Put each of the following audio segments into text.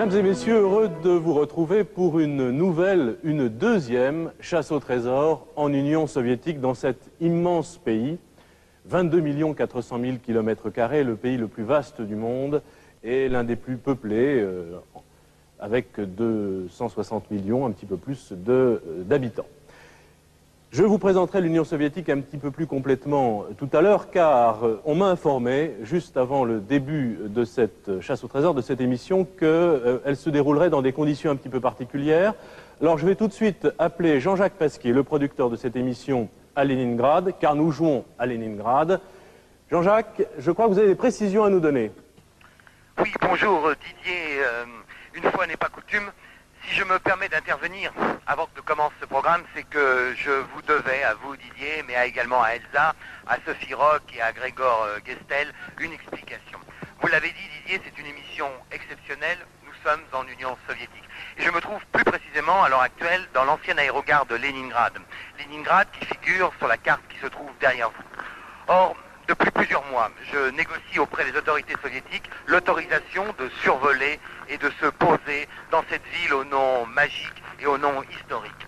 Mesdames et messieurs, heureux de vous retrouver pour une nouvelle, une deuxième chasse au trésor en Union soviétique dans cet immense pays. 22 400 000 km², le pays le plus vaste du monde et l'un des plus peuplés, avec 260 millions, un petit peu plus d'habitants. Je vous présenterai l'Union soviétique un petit peu plus complètement tout à l'heure, car on m'a informé, juste avant le début de cette chasse au trésor, de cette émission, qu'elle se déroulerait dans des conditions un petit peu particulières. Alors je vais tout de suite appeler Jean-Jacques Pasquier, le producteur de cette émission, à Leningrad, car nous jouons à Leningrad. Jean-Jacques, je crois que vous avez des précisions à nous donner. Oui, bonjour Didier. Une fois n'est pas coutume. Si je me permets d'intervenir avant que commence ce programme, c'est que je vous devais, à vous Didier, mais également à Elsa, à Sophie Roch et à Grégor Gestel, une explication. Vous l'avez dit Didier, c'est une émission exceptionnelle, nous sommes en Union soviétique. Et je me trouve plus précisément à l'heure actuelle dans l'ancienne aérogare de Leningrad. Leningrad qui figure sur la carte qui se trouve derrière vous. Or, depuis plusieurs mois, je négocie auprès des autorités soviétiques l'autorisation de survoler et de se poser dans cette ville au nom magique et au nom historique.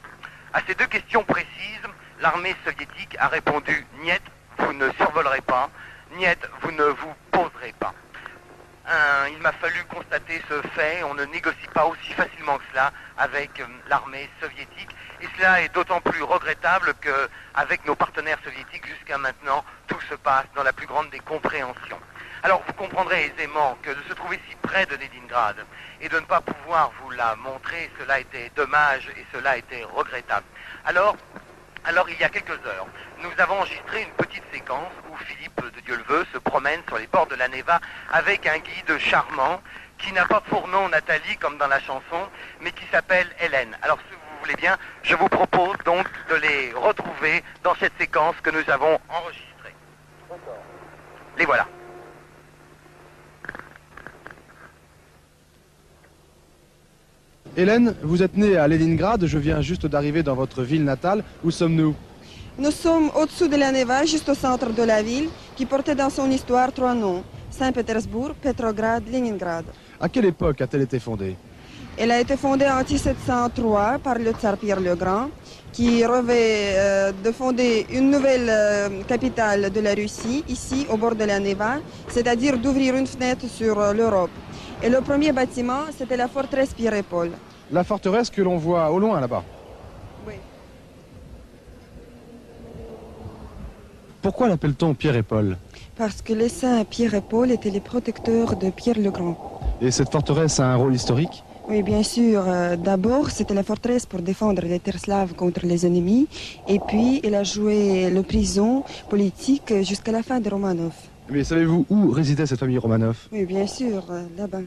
À ces deux questions précises, l'armée soviétique a répondu « Niet, vous ne survolerez pas, niet, vous ne vous poserez pas ». Il m'a fallu constater ce fait, on ne négocie pas aussi facilement que cela avec l'armée soviétique. Et cela est d'autant plus regrettable qu'avec nos partenaires soviétiques, jusqu'à maintenant, tout se passe dans la plus grande des compréhensions. Alors vous comprendrez aisément que de se trouver si près de Leningrad et de ne pas pouvoir vous la montrer, cela était dommage et cela était regrettable. Alors il y a quelques heures, nous avons enregistré une petite séquence où Philippe de Dieu-le-Veut se promène sur les bords de la Neva avec un guide charmant qui n'a pas pour nom Nathalie comme dans la chanson, mais qui s'appelle Hélène. Alors si vous voulez bien, je vous propose donc de les retrouver dans cette séquence que nous avons enregistrée. Les voilà. Hélène, vous êtes née à Leningrad, je viens juste d'arriver dans votre ville natale. Où sommes-nous? Nous sommes au-dessous de la Neva, juste au centre de la ville, qui portait dans son histoire trois noms: Saint-Pétersbourg, Petrograd, Leningrad. À quelle époque a-t-elle été fondée? Elle a été fondée en 1703 par le tsar Pierre le Grand, qui rêvait de fonder une nouvelle capitale de la Russie, ici au bord de la Neva, c'est-à-dire d'ouvrir une fenêtre sur l'Europe. Et le premier bâtiment, c'était la forteresse Pierre et Paul. La forteresse que l'on voit au loin là-bas. Oui. Pourquoi l'appelle-t-on Pierre et Paul? Parce que les saints Pierre et Paul étaient les protecteurs de Pierre le Grand. Et cette forteresse a un rôle historique? Oui, bien sûr. D'abord, c'était la forteresse pour défendre les terres slaves contre les ennemis. Et puis, elle a joué le prison politique jusqu'à la fin des Romanov. Mais savez-vous où résidait cette famille Romanov? Oui, bien sûr, là-bas.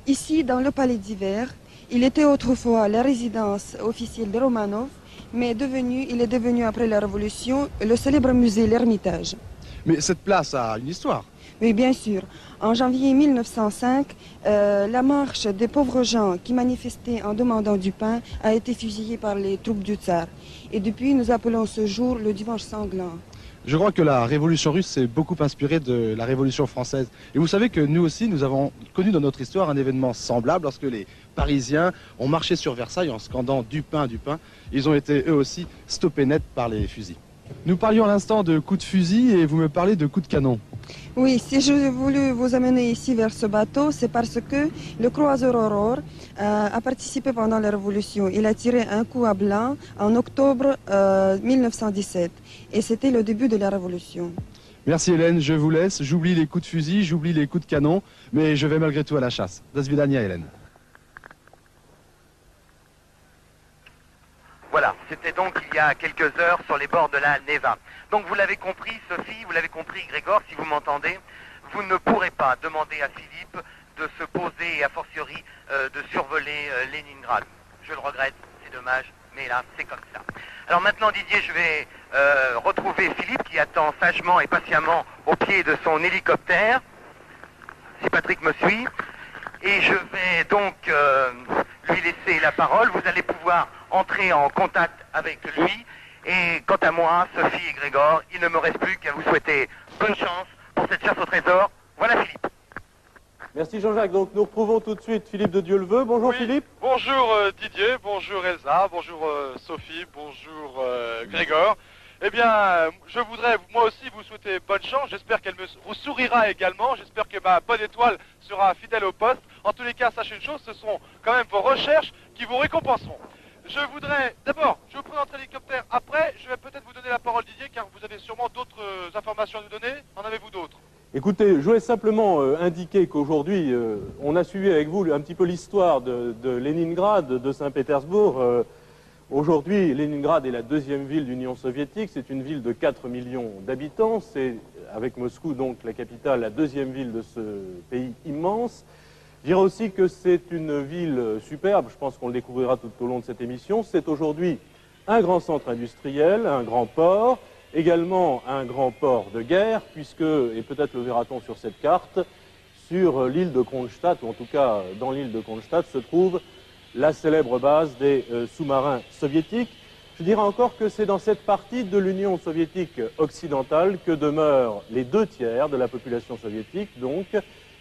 Ici, dans le palais d'hiver, il était autrefois la résidence officielle des Romanov, mais il est devenu après la Révolution le célèbre musée L'Ermitage. Mais cette place a une histoire. Oui, bien sûr. En janvier 1905, la marche des pauvres gens qui manifestaient en demandant du pain a été fusillée par les troupes du tsar. Et depuis, nous appelons ce jour le dimanche sanglant. Je crois que la révolution russe s'est beaucoup inspirée de la révolution française. Et vous savez que nous aussi, nous avons connu dans notre histoire un événement semblable lorsque les Parisiens ont marché sur Versailles en scandant du pain, du pain. Ils ont été eux aussi stoppés net par les fusils. Nous parlions à l'instant de coups de fusil et vous me parlez de coups de canon. Oui, si je voulais vous amener ici vers ce bateau, c'est parce que le croiseur Aurore a participé pendant la Révolution. Il a tiré un coup à blanc en octobre 1917 et c'était le début de la Révolution. Merci Hélène, je vous laisse. J'oublie les coups de fusil, j'oublie les coups de canon, mais je vais malgré tout à la chasse. Do svidania Hélène. Voilà, c'était donc il y a quelques heures sur les bords de la Neva. Donc vous l'avez compris Sophie, vous l'avez compris Grégor, si vous m'entendez, vous ne pourrez pas demander à Philippe de se poser et a fortiori de survoler Leningrad. Je le regrette, c'est dommage, mais là c'est comme ça. Alors maintenant Didier, je vais retrouver Philippe qui attend sagement et patiemment au pied de son hélicoptère, si Patrick me suit. Et je vais donc lui laisser la parole. Vous allez pouvoir entrer en contact avec lui. Et quant à moi, Sophie et Grégor, il ne me reste plus qu'à vous souhaiter bonne chance pour cette chasse au trésor. Voilà Philippe. Merci Jean-Jacques. Donc nous retrouvons tout de suite Philippe de Dieuleveux. Bonjour Oui. Philippe. Bonjour Didier, bonjour Elsa, bonjour Sophie, bonjour Grégor. Eh bien, je voudrais moi aussi vous souhaiter bonne chance. J'espère qu'elle vous sourira également. J'espère que ma bonne étoile sera fidèle au poste. En tous les cas, sachez une chose, ce sont quand même vos recherches qui vous récompenseront. Je voudrais, d'abord, je vous présenterai l'hélicoptère après. Je vais peut-être vous donner la parole Didier, car vous avez sûrement d'autres informations à nous donner. En avez-vous d'autres ? Écoutez, je voulais simplement indiquer qu'aujourd'hui, on a suivi avec vous un petit peu l'histoire de Leningrad, de Saint-Pétersbourg. Aujourd'hui, Leningrad est la deuxième ville d'Union soviétique. C'est une ville de 4 millions d'habitants. C'est, avec Moscou, donc la capitale, la deuxième ville de ce pays immense. Je dirais aussi que c'est une ville superbe. Je pense qu'on le découvrira tout au long de cette émission. C'est aujourd'hui un grand centre industriel, un grand port, également un grand port de guerre, puisque, et peut-être le verra-t-on sur cette carte, sur l'île de Kronstadt, ou en tout cas dans l'île de Kronstadt, se trouve la célèbre base des sous-marins soviétiques. Je dirais encore que c'est dans cette partie de l'Union soviétique occidentale que demeurent les 2/3 de la population soviétique, donc,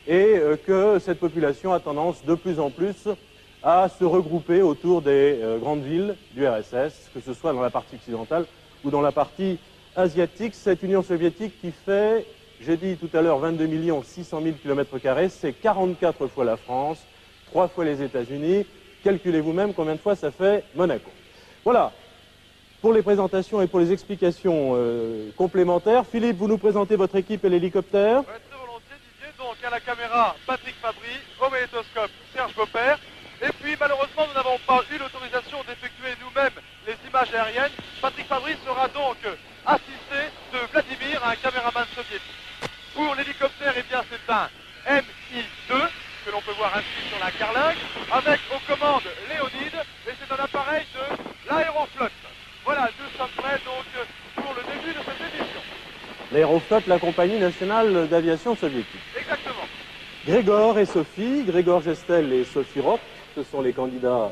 et que cette population a tendance de plus en plus à se regrouper autour des grandes villes du RSS, que ce soit dans la partie occidentale ou dans la partie asiatique. Cette Union soviétique qui fait, j'ai dit tout à l'heure, 22 600 000 km², c'est 44 fois la France, 3 fois les États-Unis. Calculez vous-même combien de fois ça fait Monaco. Voilà, pour les présentations et pour les explications complémentaires. Philippe, vous nous présentez votre équipe et l'hélicoptère. Ouais, très volontiers Didier. Donc à la caméra, Patrick Fabry, au magnétoscope, Serge Beaupère. Et puis malheureusement, nous n'avons pas eu l'autorisation d'effectuer nous-mêmes les images aériennes. Patrick Fabry sera donc assisté de Vladimir, un caméraman soviétique. Pour l'hélicoptère, eh bien c'est un Mi-2 que l'on peut voir inscrit sur la carlingue, avec aux commandes Léonide, et c'est un appareil de l'aéroflotte. Voilà, nous sommes prêts donc pour le début de cette émission. L'aéroflotte, la compagnie nationale d'aviation soviétique. Exactement. Grégor et Sophie, Grégor Gestel et Sophie Rock, ce sont les candidats.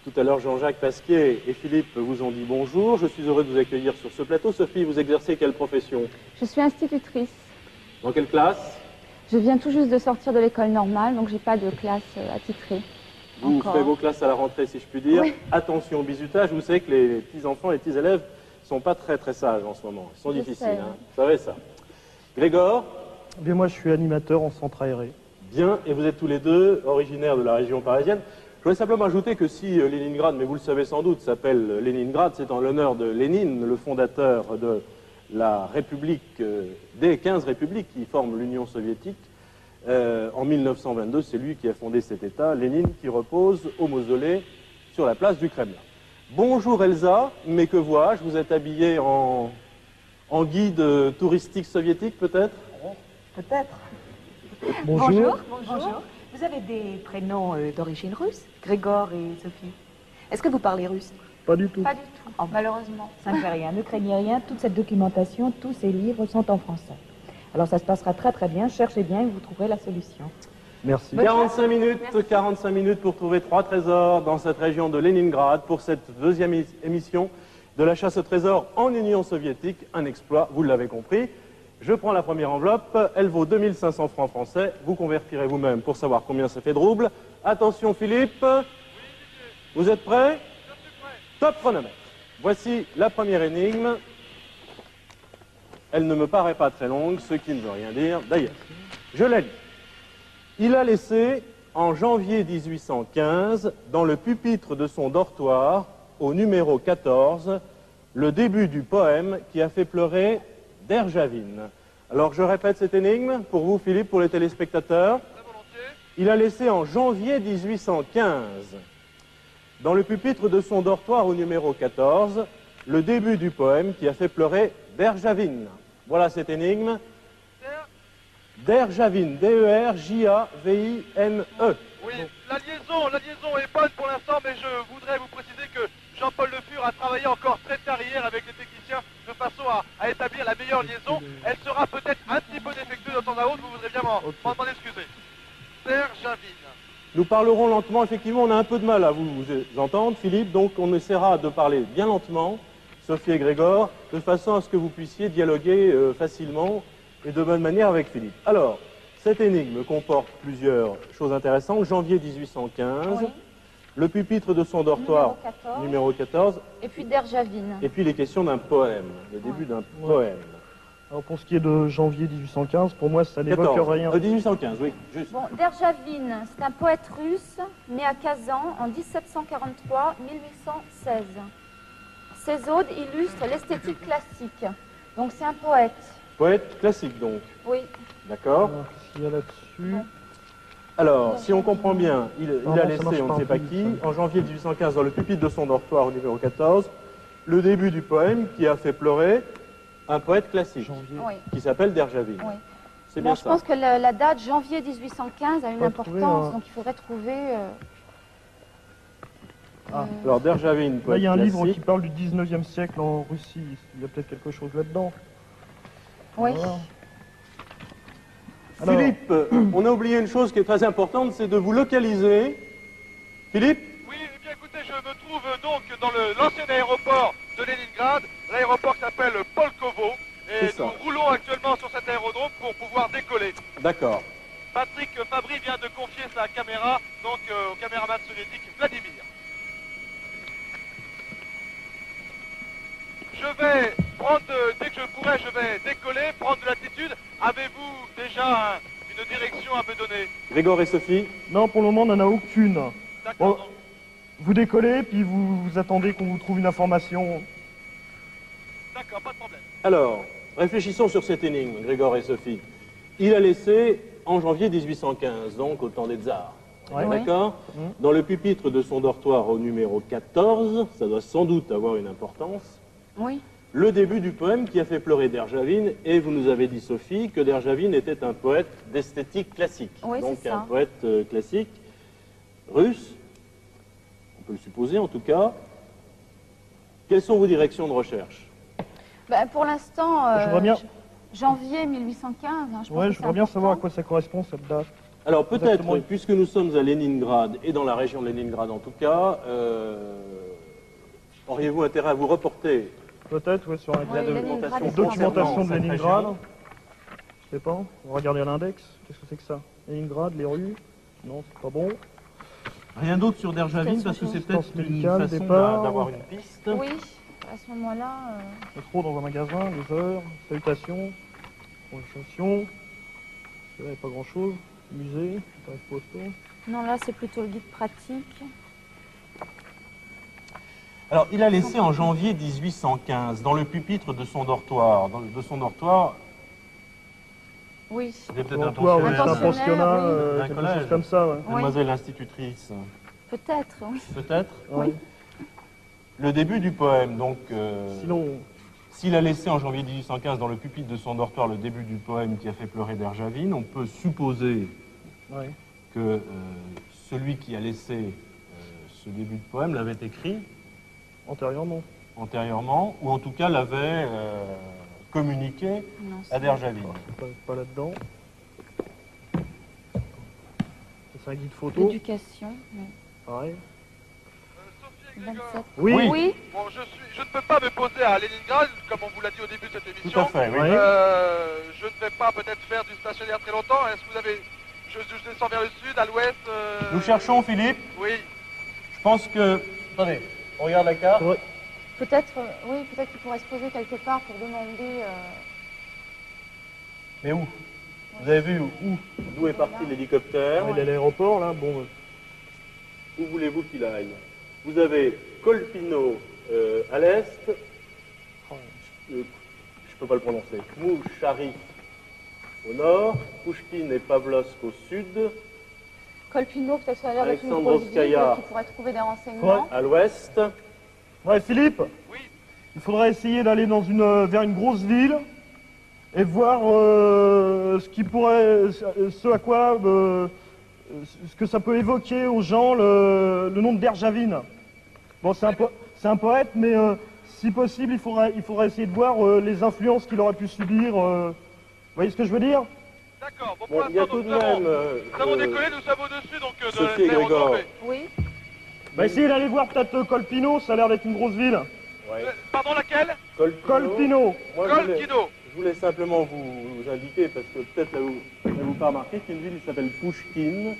Tout à l'heure, Jean-Jacques Pasquier et Philippe vous ont dit bonjour. Je suis heureux de vous accueillir sur ce plateau. Sophie, vous exercez quelle profession? Je suis institutrice. Dans quelle classe? Je viens tout juste de sortir de l'école normale, donc j'ai pas de classe attitrée. Vous Encore. ferez vos classes à la rentrée, si je puis dire. Oui. Attention au bizutage. Vous savez que les petits-enfants, les petits-élèves sont pas très très sages en ce moment. Ils sont Je difficiles, sais, hein. oui. Vous savez ça. Grégor, Eh bien, moi, je suis animateur en centre aéré. bien, et vous êtes tous les deux originaires de la région parisienne. Je voudrais simplement ajouter que si Leningrad, mais vous le savez sans doute, s'appelle Leningrad, c'est en l'honneur de Lénine, le fondateur de la République, des 15 républiques qui forment l'Union soviétique. En 1922, c'est lui qui a fondé cet État, Lénine, qui repose au mausolée sur la place du Kremlin. Bonjour Elsa, mais que vois-je? Vous êtes habillée en guide touristique soviétique, peut-être? Peut-être. Bonjour. Bonjour. Vous avez des prénoms d'origine russe, Grégor et Sophie. Est-ce que vous parlez russe? Pas du tout. Pas du tout, Oh, malheureusement. Ça ne fait rien, ne craignez rien, toute cette documentation, tous ces livres sont en français. Alors ça se passera très très bien, cherchez bien et vous trouverez la solution. Merci. 45 minutes pour trouver 3 trésors dans cette région de Leningrad pour cette deuxième émission de la chasse au trésor en Union soviétique. Un exploit, vous l'avez compris. Je prends la première enveloppe, elle vaut 2500 francs français. Vous convertirez vous-même pour savoir combien ça fait de roubles. Attention Philippe, vous êtes prêts? Top chronomètre. Voici la première énigme. Elle ne me paraît pas très longue, ce qui ne veut rien dire d'ailleurs. Je la lis. Il a laissé, en janvier 1815, dans le pupitre de son dortoir, au numéro 14, le début du poème qui a fait pleurer Derjavine. Alors je répète cette énigme pour vous Philippe, pour les téléspectateurs. Très volontiers. Il a laissé en janvier 1815, dans le pupitre de son dortoir au numéro 14, le début du poème qui a fait pleurer Derjavine. Voilà cette énigme. Derjavine, D-E-R-J-A-V-I-N-E. Oui, la liaison est bonne pour l'instant, mais je voudrais vous préciser que Jean-Paul Le Fur a travaillé encore très tard hier avec les techniciens de façon à établir la meilleure liaison. Elle sera peut-être un petit peu défectueuse de temps à autre, vous voudrez bien m'en excuser. Derjavine. Nous parlerons lentement, effectivement, on a un peu de mal à vous entendre, Philippe, donc on essaiera de parler bien lentement, Sophie et Grégor, de façon à ce que vous puissiez dialoguer facilement et de bonne manière avec Philippe. Alors, cette énigme comporte plusieurs choses intéressantes. Janvier 1815, Oui. le pupitre de son dortoir, numéro 14, Et puis Derjavine. et puis les questions d'un poème, le début d'un poème. Alors pour ce qui est de janvier 1815, pour moi ça n'évoque 14, rien. 1815, oui, juste. Bon, Derjavine, c'est un poète russe né à Kazan en 1743-1816. Ses odes illustrent l'esthétique classique. Donc c'est un poète. Poète classique donc, Oui. d'accord. Alors, qu'est-ce qu'il y a là-dessus? Alors, si on comprend bien, il Non, a ça laissé, marche on pas ne sait en pas plus, qui, ça. en janvier 1815, dans le pupitre de son dortoir au numéro 14, le début du poème qui a fait pleurer un poète classique, Janvier. Oui. qui s'appelle Derjavine. Oui. C'est Bon, bien je ça. pense que la date janvier 1815 a une Faut trouver importance, un- donc il faudrait trouver. Ah. Alors, Derjavine, Là, poète il y a un livre classique. qui parle du 19e siècle en Russie. Il y a peut-être quelque chose là-dedans. Oui. Voilà. Alors, Philippe, on a oublié une chose qui est très importante, c'est de vous localiser. Philippe? Oui, eh bien écoutez, je me trouve donc dans l'ancien aéroport de Leningrad, l'aéroport qui s'appelle Polkovo, et C'est ça. nous roulons actuellement sur cet aérodrome pour pouvoir décoller. D'accord. Patrick Fabry vient de confier sa caméra donc au caméraman soviétique Vladimir. Je vais prendre, dès que je pourrai, je vais décoller, prendre de l'altitude. Avez-vous déjà une direction à me donner? Grégor et Sophie? non, pour le moment, on n'en a aucune. D'accord. Bon. donc. Vous décollez, puis vous attendez qu'on vous trouve une information. D'accord, pas de problème. Alors, réfléchissons sur cette énigme, Grégor et Sophie. Il a laissé en janvier 1815, donc au temps des tsars. Ouais. D'accord? Dans le pupitre de son dortoir au numéro 14, ça doit sans doute avoir une importance, Oui. le début du poème qui a fait pleurer Derjavine, et vous nous avez dit, Sophie, que Derjavine était un poète d'esthétique classique. Oui, donc c'est ça. un poète classique, russe, on peut le supposer en tout cas. Quelles sont vos directions de recherche? Ben, pour l'instant, J'aimerais bien- janvier 1815. Hein, je pense Ouais, que je c'est voudrais bien savoir à important. quoi ça correspond cette date. Alors peut-être, Exactement. puisque nous sommes à Leningrad, et dans la région de Leningrad en tout cas, auriez-vous intérêt à vous reporter Peut-être, ouais, sur un Oui, Leningrad, c'est documentation de concernant cette Leningrad. région? Je sais pas. On va regarder à l'index. Qu'est-ce que c'est que ça? Leningrad, les rues? Non, c'est pas bon. Rien d'autre sur Derjavine, parce que c'est peut-être Assistance une médicale, façon départ. d'avoir une piste. Oui, à ce moment-là. Le trop dans un magasin, les heures, salutations, conversation. Il n'y a pas grand-chose. Musée, tarif postaux. Non, là, c'est plutôt le guide pratique. Alors, il a laissé en janvier 1815, dans le pupitre de son dortoir. De son dortoir, Oui. c'était peut-être un Dortoir, oui, c'est un pensionnaire, pensionnat, oui. Un quelque collège. chose comme ça, ouais. mademoiselle l'institutrice, Peut-être, oui. peut-être. Ouais. Le début du poème, donc, Sinon, s'il a laissé en janvier 1815 dans le pupitre de son dortoir le début du poème qui a fait pleurer Derjavine, on peut supposer ouais. que celui qui a laissé ce début de poème l'avait écrit Antérieurement. antérieurement, ou en tout cas l'avait communiqué Non, à Derjavine. Pas là-dedans. C'est un guide photo, L'éducation. oui. pareil. Sophie et Grégor. 27. Oui. Oui. Bon, je ne peux pas me poser à Leningrad, comme on vous l'a dit au début de cette émission. Tout à fait, oui. Ouais. Je ne vais pas peut-être faire du stationnaire très longtemps. Est-ce que vous avez... Je descends vers le sud, à l'ouest. Nous cherchons, Philippe. Oui. Je pense que... Attendez, on regarde la carte. Ouais. Peut-être, oui, peut-être qu'il pourrait se poser quelque part pour demander. Mais où? Vous avez vu où? D'où est parti l'hélicoptère? Il est à l'aéroport, là, bon. Où voulez-vous qu'il aille? Vous avez Kolpino à l'est, je ne peux pas le prononcer, Mouchari au nord, Pouchkine et Pavlovsk au sud, Kolpino, peut-être ça a l'air d'être une grosse Alexandrovskaya. ville qui pourrait trouver des renseignements. à l'ouest. Ouais, Philippe, Oui. il faudrait essayer d'aller dans vers une grosse ville et voir ce qui pourrait, ce à quoi, ce que ça peut évoquer aux gens le nom de Derjavine. Bon, c'est un poète, mais si possible, il faudrait essayer de voir les influences qu'il aurait pu subir. Vous voyez ce que je veux dire? D'accord. Bon, Bon, pour il y a l'instant, tout de nous avons, même... nous avons décollé, nous sommes au-dessus donc Sophie et de l'aérodrome. Grégor. Oui. Bah essayez d'aller voir peut-être Colpino, ça a l'air d'être une grosse ville. Ouais. Pardon, laquelle? Colpino. Moi, Colpino. je voulais simplement vous indiquer, parce que peut-être vous n'avez pas remarqué qu'une ville s'appelle Pouchkine,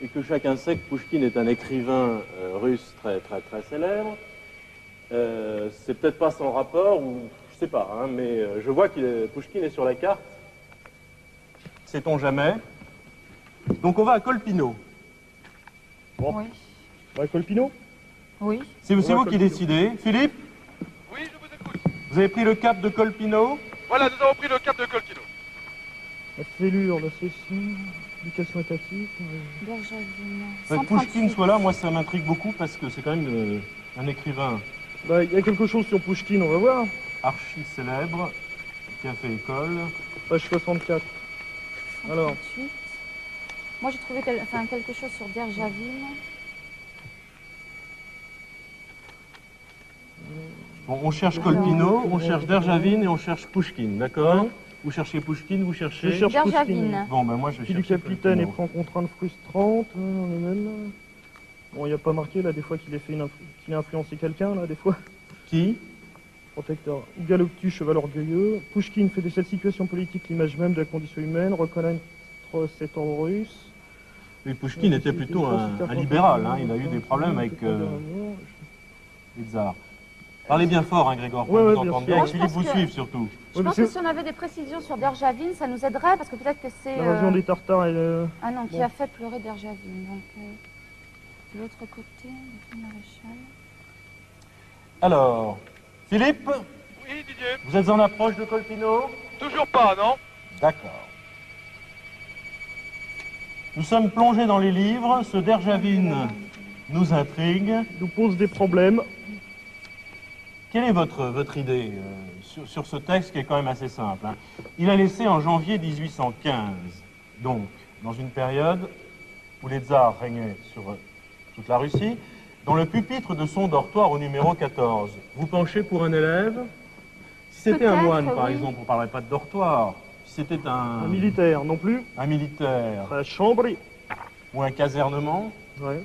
et que chacun sait que Pouchkine est un écrivain russe très célèbre. C'est peut-être pas sans rapport, ou je sais pas, hein, mais je vois que Pouchkine est sur la carte. Sait-on jamais? Donc on va à Colpino. Bon. Oui. Bah Colpino. Oui. C'est vous Colpino. qui décidez. Philippe, Oui, je vous écoute. vous avez pris le cap de Colpino. Voilà, nous avons pris le cap de Colpino. La cellule, la session, l'éducation étatique. Derjavine. Que Pouchkine soit là, moi ça m'intrigue beaucoup parce que c'est quand même un écrivain Bah il y a quelque chose sur Pouchkine, on va voir. archi célèbre qui a fait école. Page 64. Alors. 38. Moi, j'ai trouvé quelque chose sur Derjavine. Bon, on cherche Colpino, on cherche Derjavine et on cherche Pouchkine, d'accord? Vous cherchez Pouchkine, vous cherchez... Je cherche Derjavine. Bon, ben moi je vais Fille du chercher capitaine est Colpino. pris en contrainte frustrante. Bon, il n'y a pas marqué là des fois qu'il a influencé quelqu'un là des fois. Qui? Protecteur. Galoptu, cheval orgueilleux. Pouchkine fait de cette situation politique l'image même de la condition humaine, reconnaître cet ordre russe. Oui, Pouchkine était plutôt un libéral, hein. Il a eu des problèmes avec les tsars. Parlez bien fort, hein, Grégor, pour Ouais, nous ouais, bien entendre sûr. bien, Moi, et je Philippe pense vous que- suive surtout. Je Ouais, pense mais que si on avait des précisions sur Derjavine, ça nous aiderait, parce que peut-être que c'est... L'invasion des Tartares et Ah non, qui bon. a fait pleurer Derjavine. Donc, de l'autre côté, le maréchal. Alors, Philippe, Oui, Didier. vous êtes en approche de Colpino? Toujours pas, non? D'accord. Nous sommes plongés dans les livres, ce Derjavine nous intrigue. nous pose des problèmes. Quelle est votre idée sur ce texte qui est quand même assez simple, hein? Il a laissé en janvier 1815, donc dans une période où les tsars régnaient sur toute la Russie, dans le pupitre de son dortoir au numéro 14. Vous penchez pour un élève? Si c'était un Peut-être, moine, par oui. exemple, on ne parlerait pas de dortoir. Si c'était Un militaire non plus. un militaire La chambre. ou un casernement, Ouais.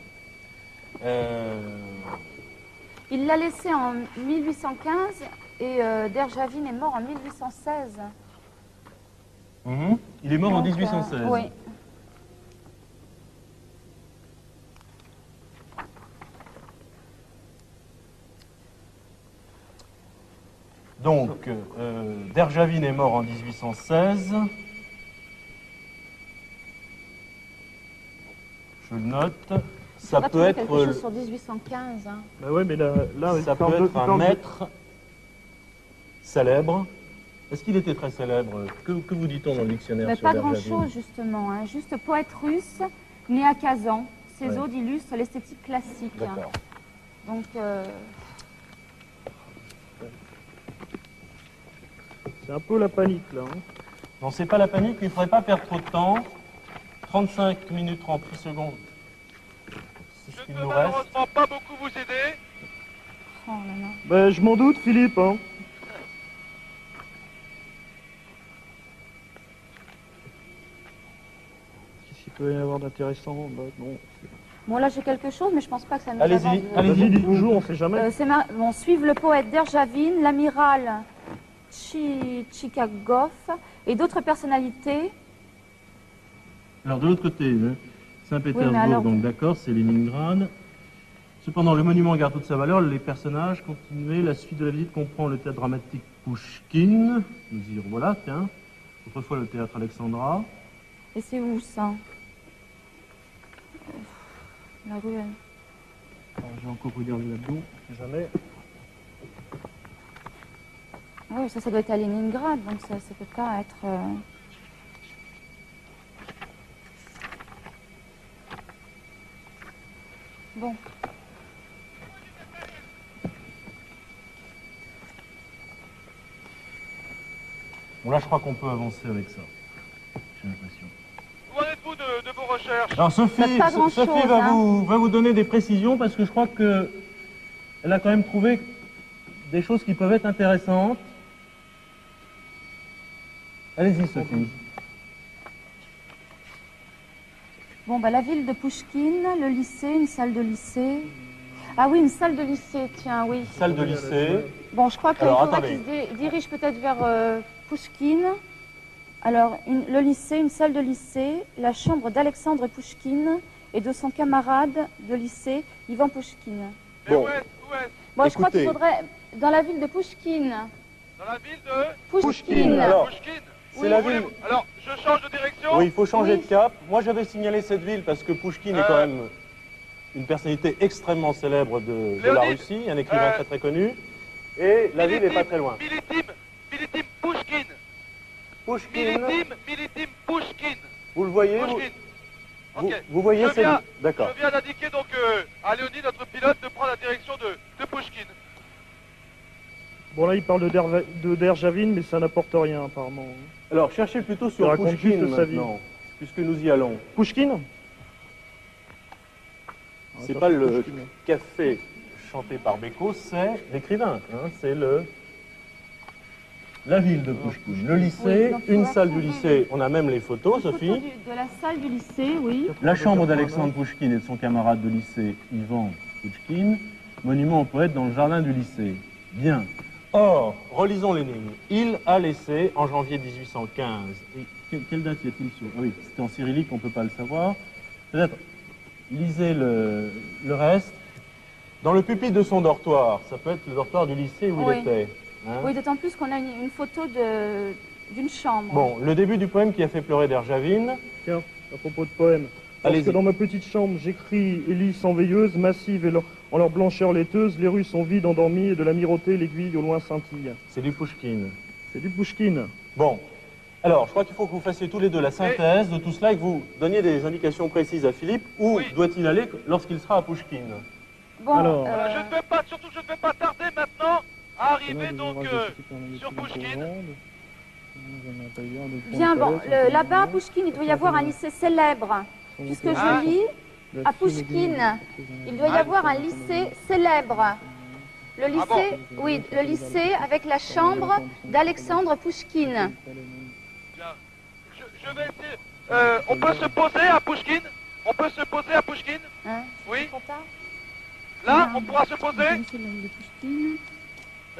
Il l'a laissé en 1815 et Derjavine est mort en 1816. il est mort en Donc, 1816. oui. Donc, Derjavine est mort en 1816. Je le note. Ça On va peut trouver être, quelque chose sur 1815. Hein. Bah ouais, mais là ça il peut parle de- être il un parle de- maître célèbre. Est-ce qu'il était très célèbre? Que vous dit-on dans le dictionnaire Mais sur pas Derjavine? grand-chose, justement. Hein. Juste poète russe, né à Kazan. Ses Ouais. odes illustrent l'esthétique classique. D'accord. Donc, C'est un peu la panique là. Hein. Non, c'est pas la panique, mais il ne faudrait pas perdre trop de temps. 35 minutes 38 secondes. C'est ce Je qu'il ne peux nous reste. malheureusement pas beaucoup vous aider. oh là là. Bah je m'en doute Philippe. Hein. Qu'est-ce qu'il peut y avoir d'intéressant? Bah non. Bon, là, j'ai quelque chose, mais je pense pas que ça nous Allez-y, avance. allez-y. Vas-y, dis toujours, on sait jamais. Bon, suivent le poète Derjavine, l'amiral Tchikagov et d'autres personnalités. Alors de l'autre côté, hein, Saint-Pétersbourg, Oui, mais alors- donc d'accord, c'est Leningrad. Cependant, le monument garde toute sa valeur, les personnages continuaient, la suite de la visite comprend le théâtre dramatique Pouchkine, nous y revoilà, tiens, autrefois le théâtre Alexandra. Et c'est où ça? La rue. Alors, je vais encore regarder là-dedans. Jamais. Oui, ça doit être à Leningrad, donc ça peut pas être. Bon. Bon là, je crois qu'on peut avancer avec ça, j'ai l'impression. Où en êtes-vous de vos recherches? Alors Sophie, Pas grand-chose, Sophie va, hein. va vous donner des précisions parce que je crois que elle a quand même trouvé des choses qui peuvent être intéressantes. Allez-y Sophie. Bon, bah, la ville de Pouchkine, le lycée, une salle de lycée. Ah oui, une salle de lycée, tiens, oui. Salle de lycée. Bon, je crois qu'il Alors, faudrait qu'il se dirige peut-être vers Pouchkine. Alors, le lycée, une salle de lycée, la chambre d'Alexandre Pouchkine et de son camarade de lycée, Ivan Pouchkine. Mais Bon. où est-ce Bon, je crois Écoutez. qu'il faudrait, dans la ville de Pouchkine. Dans la ville de Pouchkine. Alors, Pouchkine. c'est la ville. Alors, je change de direction. Oui, il faut changer Oui. de cap. Moi, j'avais signalé cette ville parce que Pouchkine est quand même une personnalité extrêmement célèbre de la Léonide, Russie, un écrivain très très connu. Et la ville n'est pas très loin. Militim Pouchkine. Pouchkine, Militim Pouchkine. vous le voyez Pouchkine. Ok. vous voyez Je cette viens- ville. D'accord. Je viens d'indiquer donc à Léonie, notre pilote, de prendre la direction de Pouchkine. Bon, là, il parle de Derjavine, mais ça n'apporte rien, apparemment. Alors, cherchez plutôt Il sur raconte Pouchkine juste sa vie. maintenant, puisque nous y allons. Pouchkine C'est pas le café chanté par Beko, c'est l'écrivain. Hein, c'est la ville de Pouchkine. Le lycée, Oui, donc il une faut salle du retrouver- lycée. On a même les photos, Photo Sophie. de la salle du lycée, oui. La chambre d'Alexandre Pouchkine et de son camarade de lycée, Ivan Pouchkine. Monument au poète dans le jardin du lycée. Bien. Or, relisons l'énigme. Il a laissé en janvier 1815. Et quelle date y a-t-il sur... Ah oui, c'était en cyrillique, on ne peut pas le savoir. Peut-être, lisez le reste. Dans le pupitre de son dortoir, ça peut être le dortoir du lycée où Oui. il était. Hein. Oui, d'autant plus qu'on a une photo d'une chambre. Bon, le début du poème qui a fait pleurer Derjavine. Tiens, à propos de poème. Parce Allez-y. que dans ma petite chambre, j'écris hélice en veilleuse, massive et en leur blancheur laiteuse, les rues sont vides, endormies, et de l'amirauté, l'aiguille au loin scintille. C'est du Pouchkine. C'est du Pouchkine. Bon, alors je crois qu'il faut que vous fassiez tous les deux la synthèse de tout cela et que vous donniez des indications précises à Philippe. Où Oui. doit-il aller lorsqu'il sera à Pouchkine? Bon, Alors. Je ne vais pas, surtout je ne vais pas tarder maintenant à arriver donc sur Pouchkine. bien, bon, là-bas à Pouchkine, il doit y avoir un lycée célèbre. Puisque je lis, à Pouchkine, il doit y avoir un lycée célèbre. Le lycée, oui, le lycée avec la chambre d'Alexandre Pouchkine. Bien. Je vais essayer. On peut se poser à Pouchkine. On peut se poser à Pouchkine. Hein, Oui. trop tard. Là, on pourra se poser.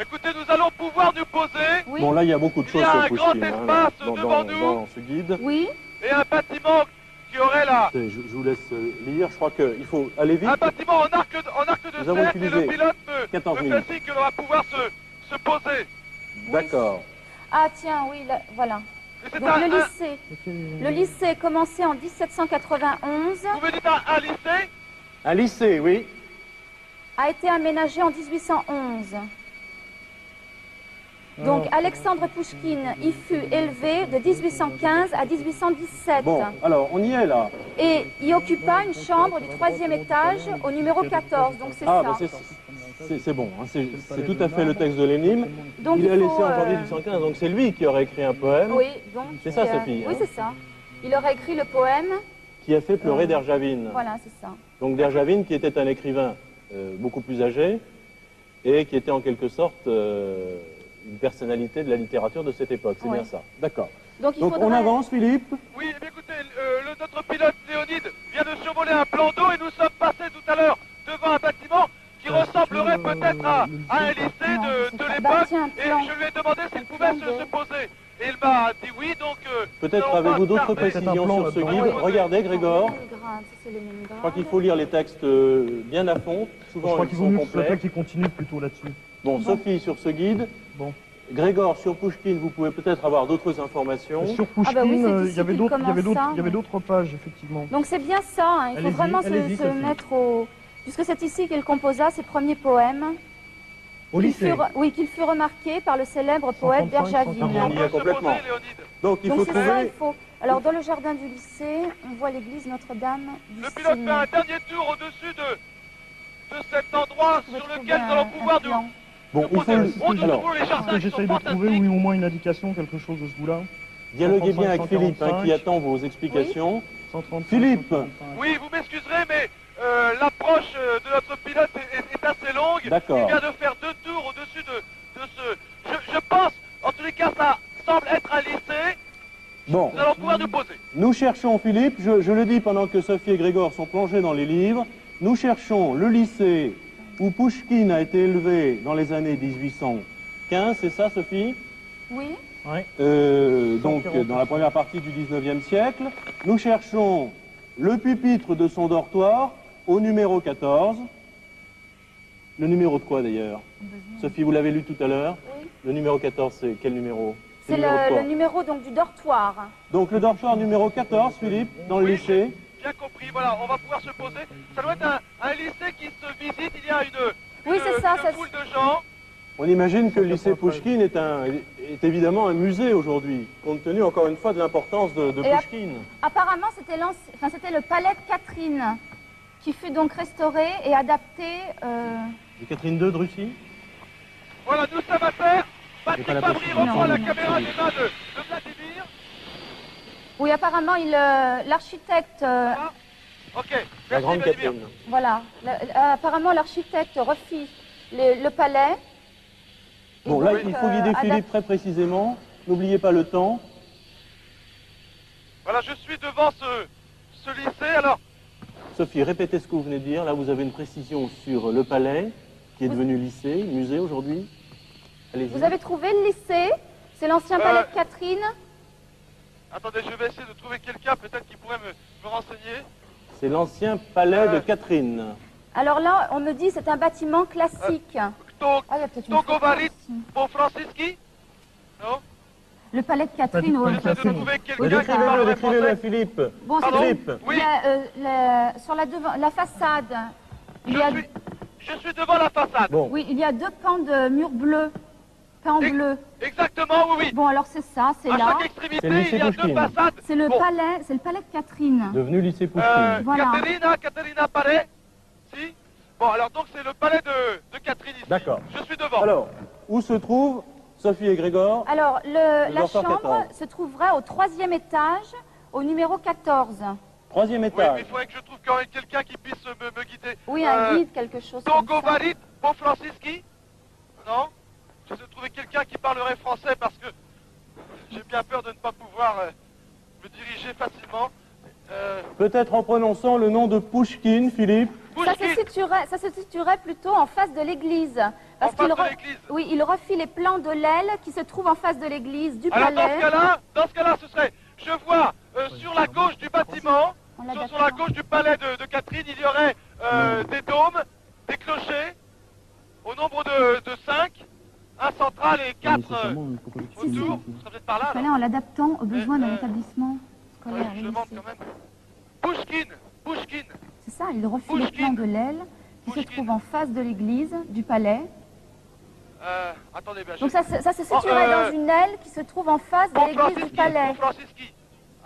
Écoutez, nous allons pouvoir nous poser. Oui, Bon, là, il y a beaucoup de Il choses y a sur un grand Pouchkine. espace dans, devant nous. dans ce guide. oui, Et un bâtiment qui aurait là. Je vous laisse lire. Je crois qu'il faut aller vite. Un bâtiment en arc de Nous avons cercle et le utilisé pilote 14 me minutes. fait signe que l'on va pouvoir se poser. D'accord. ah tiens, oui, là, voilà. Et c'est Donc le lycée commençait en 1791, Vous me dites un lycée. Un lycée, oui. a été aménagé en 1811. Donc Alexandre Pouchkine y fut élevé de 1815 à 1817 Bon, alors, on y est là. et y occupa une chambre du 3e étage au numéro 14. Donc c'est Ah, ça. bah, c'est bon. Hein, c'est tout à fait le texte de l'énigme. Donc Il a laissé faut, en janvier 1815, donc c'est lui qui aurait écrit un poème oui, donc C'est ça, Sophie, Oui, hein. c'est ça. Il aurait écrit le poème. qui a fait pleurer Derjavine. Voilà, c'est ça. Donc Derjavine, qui était un écrivain beaucoup plus âgé et qui était en quelque sorte une personnalité de la littérature de cette époque. C'est Oui. bien ça. D'accord. Donc il Donc faudrait... on avance, Philippe. Oui, eh bien, écoutez, notre pilote Léonide vient de survoler un plan d'eau et nous sommes passés tout à l'heure devant un bâtiment qui ressemblerait peut-être à un lycée de Bah, l'époque. tiens, Et plan. je lui ai demandé s'il pouvait plan se poser. Et il m'a dit oui, donc... Peut-être nous allons avez-vous pas d'autres tarder. précisions plan, sur ce là-dedans. guide. Oui. Regardez, Grégor. Leningrad, ça, c'est Leningrad. Je crois qu'il faut lire les textes bien à fond. Je Souvent, crois ils qu'il vaut sont mieux que ce soit toi complets. qui continue plutôt là-dessus. Bon, Sophie, sur ce guide. Bon. Grégor, sur Pouchkine, vous pouvez peut-être avoir d'autres informations. Sur Ah bah oui, Pouchkine, c'est il ici y avait qu'il d'autres commence ça, mais- d'autres pages, effectivement. Donc c'est bien ça, hein. Il faut Allez-y, vraiment allez-y, se Sophie. mettre au... Puisque c'est ici qu'il composa ses premiers poèmes. Au lycée. Qu'il fut remarqué par le célèbre poète 135, Derjavine. On y On est peut se complètement. poser, Léonide. Donc il Donc faut c'est ça, trouver. il faut... Alors dans le jardin du lycée, on voit l'église Notre-Dame du Le pilote Cygne. fait un dernier tour au-dessus de cet endroit On va sur trouver lequel nous allons pouvoir nous... plan. Bon, il faut. Alors, les Ce jardins que qui j'essaye sont de trouver, fantastiques. ou au moins une indication, quelque chose de ce goût-là. dialoguer bien avec 135, Philippe, hein, qui 145. attend vos explications. 135, Philippe. 135. Oui, vous m'excuserez, mais l'approche de notre pilote est assez longue. D'accord. Il vient de faire 2 tours au-dessus de ce... Je pense, en tous les cas, ça semble être un lycée. Bon, Nous allons pouvoir nous poser. Nous cherchons, Philippe, je le dis pendant que Sophie et Grégor sont plongés dans les livres, nous cherchons le lycée où Pouchkine a été élevé dans les années 1815, c'est ça, Sophie? Oui. Donc dans la première partie du 19e siècle. Nous cherchons le pupitre de son dortoir au numéro 14. Le numéro de quoi d'ailleurs? Sophie, vous l'avez lu tout à l'heure? Oui. Le numéro 14, c'est quel numéro? C'est le numéro donc, du dortoir. Donc le dortoir numéro 14, Philippe, dans le lycée. Bien compris, voilà, on va pouvoir se poser. Ça doit être un lycée qui se visite, il y a une foule de gens. On imagine que le lycée Pouchkine est évidemment un musée aujourd'hui, compte tenu encore une fois de l'importance de Pouchkine. Apparemment, c'était le palais de Catherine, qui fut donc restauré et adapté... De Catherine II de Russie? Voilà, nous sommes à terre. Patrick Fabry reprend la caméra des mains de Vladimir. Oui, apparemment, l'architecte... Ok, La grande Vladimir. Catherine. Voilà. Apparemment, l'architecte refit le palais. Bon, là, il faut guider Philippe très précisément. N'oubliez pas le temps. Voilà, je suis devant ce lycée, alors... Sophie, répétez ce que vous venez de dire. Là, vous avez une précision sur le palais, qui est devenu lycée, musée aujourd'hui. Allez-y. Vous avez trouvé le lycée? C'est l'ancien palais de Catherine? Attendez, je vais essayer de trouver quelqu'un peut-être qui pourrait me renseigner. C'est l'ancien palais de Catherine. Alors là, on me dit c'est un bâtiment classique. Il y a peut-être une photo Togovarit aussi. Bonfranciski? Non? Le palais de Catherine, oui. J'essaie de trouver quelqu'un qui parle Décrivez-le, français. Philippe. Bon, Philippe. Oui. sur la façade, Je suis devant la façade. Bon. oui, il y a deux pans de murs bleus. Pans bleus. Exactement, oui. Bon, alors c'est ça, c'est À là. chaque extrémité, C'est le lycée il y a Pouchkine. deux façades. C'est le Bon. palais de Catherine. Devenu lycée Pouchkine. Voilà. Caterina Palais. Si. Bon, alors donc c'est le palais de Catherine ici. D'accord. Je suis devant. Alors, où se trouvent Sophie et Grégor? Alors, la dortoir chambre 14. se trouverait au 3e étage, au numéro 14. Troisième Oui, mais étage. il faudrait que je trouve quand même quelqu'un qui puisse me guider. Oui, un guide, quelque chose comme ça. Togovarit Bonfranciski? Non? J'essaie de trouver quelqu'un qui parlerait français parce que j'ai bien peur de ne pas pouvoir me diriger facilement. Peut-être en prononçant le nom de Pouchkine, Philippe. Ça se situerait plutôt en face de l'église. En face de l'église. Oui, il refit les plans de l'aile qui se trouve en face de l'église, du Alors palais. dans ce cas-là, ce serait, je vois sur la gauche du bâtiment, sur la gauche du palais de Catherine, il y aurait des dômes, des clochers, au nombre de 5, un central et 4 autour. Ce serait peut-être par là. En l'adaptant aux besoins de l'établissement scolaire. Je demande quand même. Pouchkine. C'est ça, il refit les plans de l'aile qui se trouve en face de l'église, du palais. Attendez, bien. Donc ça se situerait dans une aile qui se trouve en face de l'église du palais. Bonfranciski.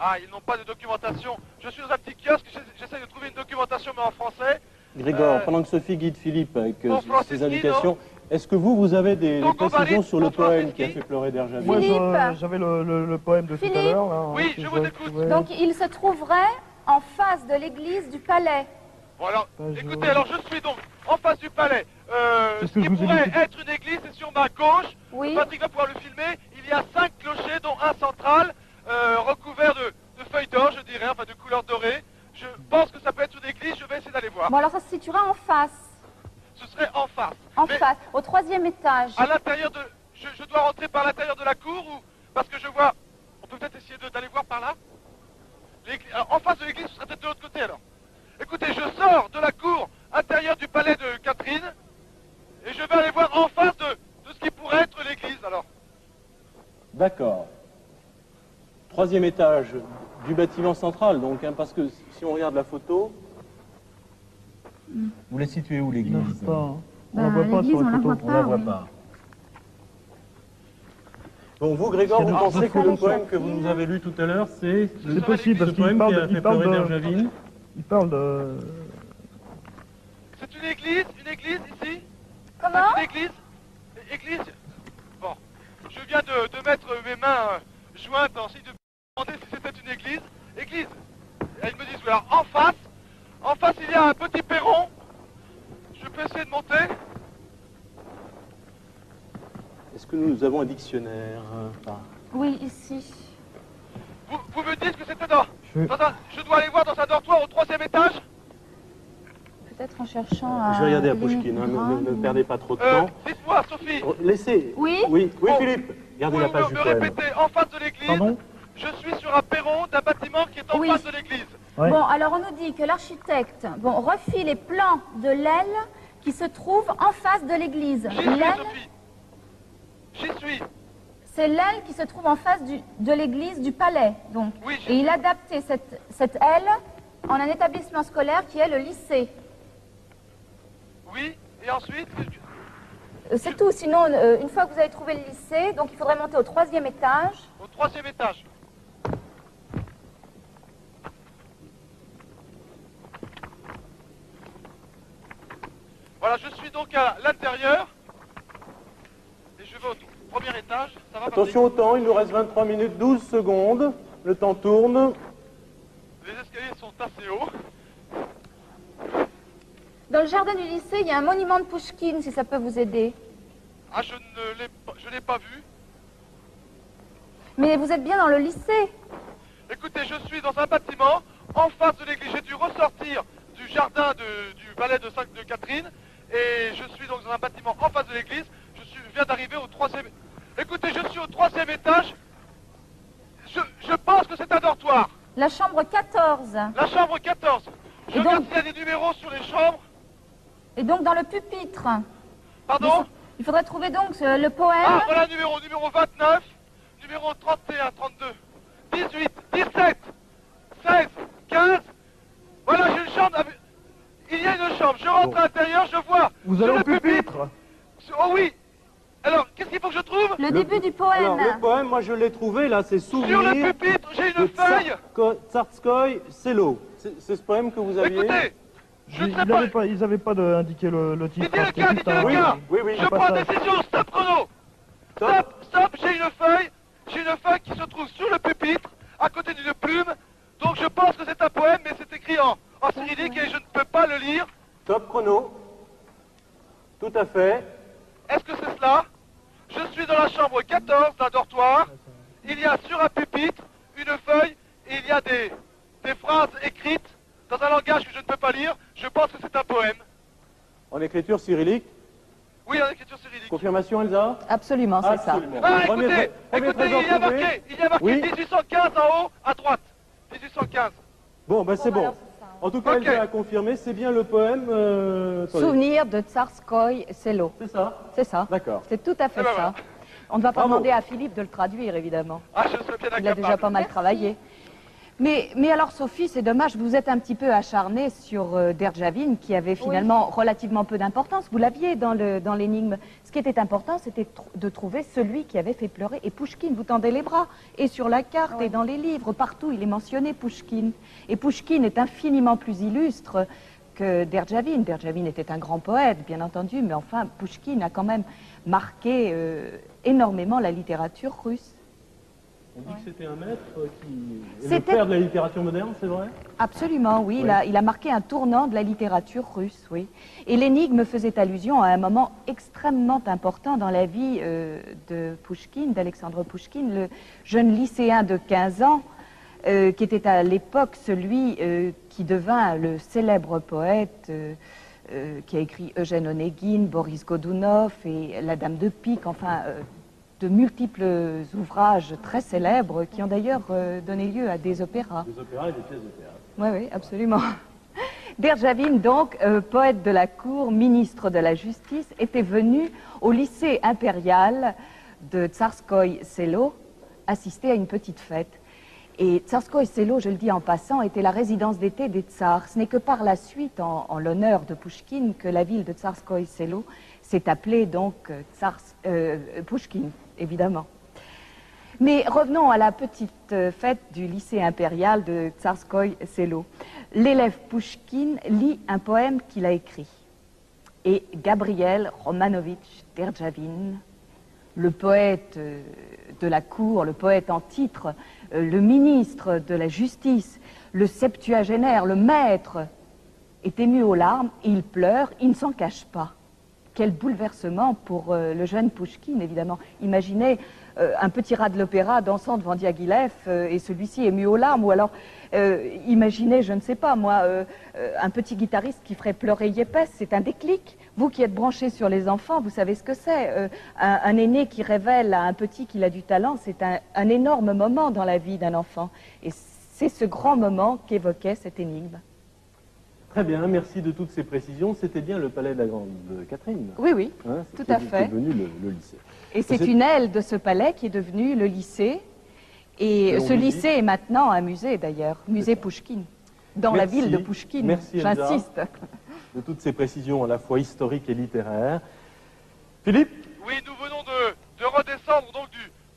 Ah, ils n'ont pas de documentation. Je suis dans un petit kiosque, j'essaie de trouver une documentation, mais en français. Grégor, pendant que Sophie guide Philippe avec ses indications, non. est-ce que vous avez des précisions sur le poème qui a Bonfranciski. fait pleurer Derjavi? Moi, Philippe. j'avais le poème de tout à Philippe. l'heure. là, Oui, que je vous j'avais écoute. trouvé. Donc il se trouverait en face de l'église du palais. Bon alors, écoutez, alors je suis donc en face du palais. C'est Ce ce que qui je vous ai pourrait dit. être une église, c'est sur ma gauche. Oui. Patrick va pouvoir le filmer. Il y a 5 clochers, dont un central, recouvert de feuilles d'or, je dirais, enfin de couleur dorée. Je pense que ça peut être une église, je vais essayer d'aller voir. Bon, alors ça se situera en face. Ce serait en face. En Mais face, au 3e étage. à l'intérieur de... Je dois rentrer par l'intérieur de la cour ou... Parce que je vois... On peut peut-être essayer d'aller voir par là. En face de l'église, ce serait peut-être de l'autre côté alors. Écoutez, je sors de la cour intérieure du palais de Catherine et je vais aller voir en face de ce qui pourrait être l'église alors. D'accord. Troisième étage du bâtiment central, donc, hein, parce que si on regarde la photo... Vous la situez où, Non, l'église? je sais pas. hein. On la voit pas l'église, sur on la la photo. voit On la voit oui. pas. Bon, vous, Grégor, vous pensez que le poème que vous nous avez lu tout à l'heure, c'est C'est possible, ce parce qu'il poème qui a parle, fait il parle pleurer de... Derjavi? Il parle de... C'est une église ici. Comment? C'est une église. Bon, je viens de mettre mes mains jointes en signe de demander si c'était une église. Église. Et ils me disent, oui, alors en face il y a un petit perron. Je peux essayer de monter. Est-ce que nous avons un dictionnaire? Oui, ici. Vous me dites que c'était dans Je dois aller voir dans un dortoir au 3e étage. Peut-être en cherchant à... Je vais regarder à Pouchkine, hein, ne perdez pas trop de temps. Dites-moi, Sophie. Laissez. Oui. Oui, Philippe. Gardez la page du me poème. répétez, en face de l'église. Pardon? Je suis sur un perron d'un bâtiment qui est en face de l'église. Ouais. Bon, alors on nous dit que l'architecte refit les plans de l'aile qui se trouve en face de l'église. J'y suis, L'aile, Sophie. J'y suis. c'est l'aile qui se trouve en face de l'église du palais, donc. Oui, Et il a adapté cette aile en un établissement scolaire qui est le lycée. Oui, et ensuite... C'est tout, sinon, une fois que vous avez trouvé le lycée, donc il faudrait monter au 3e étage. Au 3e étage. Voilà, je suis donc à l'intérieur. Et je vais au 1er étage. Ça va, Attention au temps, il nous reste 23 minutes 12 secondes. Le temps tourne. Les escaliers sont assez hauts. Dans le jardin du lycée, il y a un monument de Pouchkine, si ça peut vous aider. Ah, je ne l'ai pas vu. Mais vous êtes bien dans le lycée. Écoutez, je suis dans un bâtiment en face de l'église. J'ai dû ressortir du jardin du palais de Sainte-Catherine. Et je suis donc dans un bâtiment en face de l'église. Je viens d'arriver au 3e... Écoutez, je suis au 3e étage. Je pense que c'est un dortoir. La chambre 14. La chambre 14. Je Et donc- regarde s'il y a des numéros sur les chambres. Et donc dans le pupitre. Pardon? Il faudrait trouver donc le poème. Ah, voilà numéro 29, numéro 31, 32, 18, 17, 16, 15. Voilà, j'ai une chambre. Il y a une chambre. Je rentre à l'intérieur, je vois. Vous sur allez le au pupitre. Oh oui. Alors, qu'est-ce qu'il faut que je trouve? Le début du poème. Alors, le poème, moi je l'ai trouvé, là, c'est Sur le Souvenir pupitre, j'ai de une feuille. Tsarskoï Selo. C'est ce poème que vous aviez? Écoutez, je ne sais pas. Ils n'avaient pas indiqué le titre. Didier C'était Leca, juste Didier un- Leca. Oui, oui. Je prends décision, stop chrono. Stop. Stop, j'ai une feuille. J'ai une feuille qui se trouve sur le pupitre, à côté d'une plume. Donc je pense que c'est un poème, mais c'est écrit en cyrillique et je ne peux pas le lire. Top chrono. Tout à fait. Est-ce que c'est cela? Je suis dans la chambre 14 d'un dortoir. Il y a sur un pupitre une feuille et il y a des phrases écrites dans un langage que je ne peux pas lire. Je pense que c'est un poème. En écriture cyrillique. Oui, en écriture cyrillique. Confirmation, Elsa? Absolument, c'est ça. Absolument. Ah, Premier écoutez, trésor il y a trouvé. marqué Oui. 1815 en haut, à droite. 1815. Bon, ben c'est bon. alors, c'est ça. En tout cas, Ok. Elsa a confirmé, c'est bien le poème. attendez. Souvenir de Tsarskoï Selo. C'est ça? C'est ça. D'accord. C'est tout à fait Eh ben ça. voilà. On ne va pas Bravo. demander à Philippe de le traduire, évidemment. Ah, je serais bien Il a déjà incapable. pas mal travaillé. Mais alors, Sophie, c'est dommage, vous êtes un petit peu acharnée sur Derdjavine, qui avait finalement relativement peu d'importance. Vous l'aviez dans l'énigme. Ce qui était important, c'était de trouver celui qui avait fait pleurer. Et Pouchkine, vous tendez les bras. Et sur la carte, et dans les livres, partout, il est mentionné Pouchkine. Et Pouchkine est infiniment plus illustre que Derdjavine. Derdjavine était un grand poète, bien entendu, mais enfin, Pouchkine a quand même marqué énormément la littérature russe. On dit que c'était un maître qui est le C'était- père de la littérature moderne, c'est vrai? Absolument, oui. Oui. Il a marqué un tournant de la littérature russe, oui. Et l'énigme faisait allusion à un moment extrêmement important dans la vie de Pouchkine, d'Alexandre Pouchkine, le jeune lycéen de 15 ans, qui était à l'époque celui qui devint le célèbre poète qui a écrit Eugène Onegin, Boris Godunov et La Dame de Pique, enfin... de multiples ouvrages très célèbres qui ont d'ailleurs donné lieu à des opéras. Des opéras et des pièces de théâtre. Oui, oui, absolument. Derdjavine, donc, poète de la cour, ministre de la justice, était venu au lycée impérial de Tsarskoï Selo assister à une petite fête. Et Tsarskoï Selo, je le dis en passant, était la résidence d'été des tsars. Ce n'est que par la suite, en l'honneur de Pouchkine, que la ville de Tsarskoï Selo s'est appelée donc Pouchkine, évidemment. Mais revenons à la petite fête du lycée impérial de Tsarskoï Selo. L'élève Pouchkine lit un poème qu'il a écrit. Et Gabriel Romanovitch Derdjavine, le poète de la cour, le poète en titre, le ministre de la justice, le septuagénaire, le maître, est ému aux larmes, il pleure, il ne s'en cache pas. Quel bouleversement pour le jeune Pouchkine, évidemment. Imaginez un petit rat de l'opéra dansant devant Diaghilev et celui-ci ému aux larmes. Ou alors, imaginez, je ne sais pas moi, un petit guitariste qui ferait pleurer Yepes, c'est un déclic. Vous qui êtes branchés sur les enfants, vous savez ce que c'est. Un aîné qui révèle à un petit qu'il a du talent, c'est un énorme moment dans la vie d'un enfant. Et c'est ce grand moment qu'évoquait cette énigme. Très bien, merci de toutes ces précisions. C'était bien le palais de la Grande Catherine. Oui, oui, Hein, tout à fait. C'est devenu le lycée. Et c'est une aile de ce palais qui est devenue le lycée. Et ce lycée est maintenant un musée d'ailleurs, musée Pouchkine, dans la ville de Pouchkine. Merci, Elsa, j'insiste. de toutes ces précisions à la fois historiques et littéraires. Philippe? Oui, nous venons de redescendre donc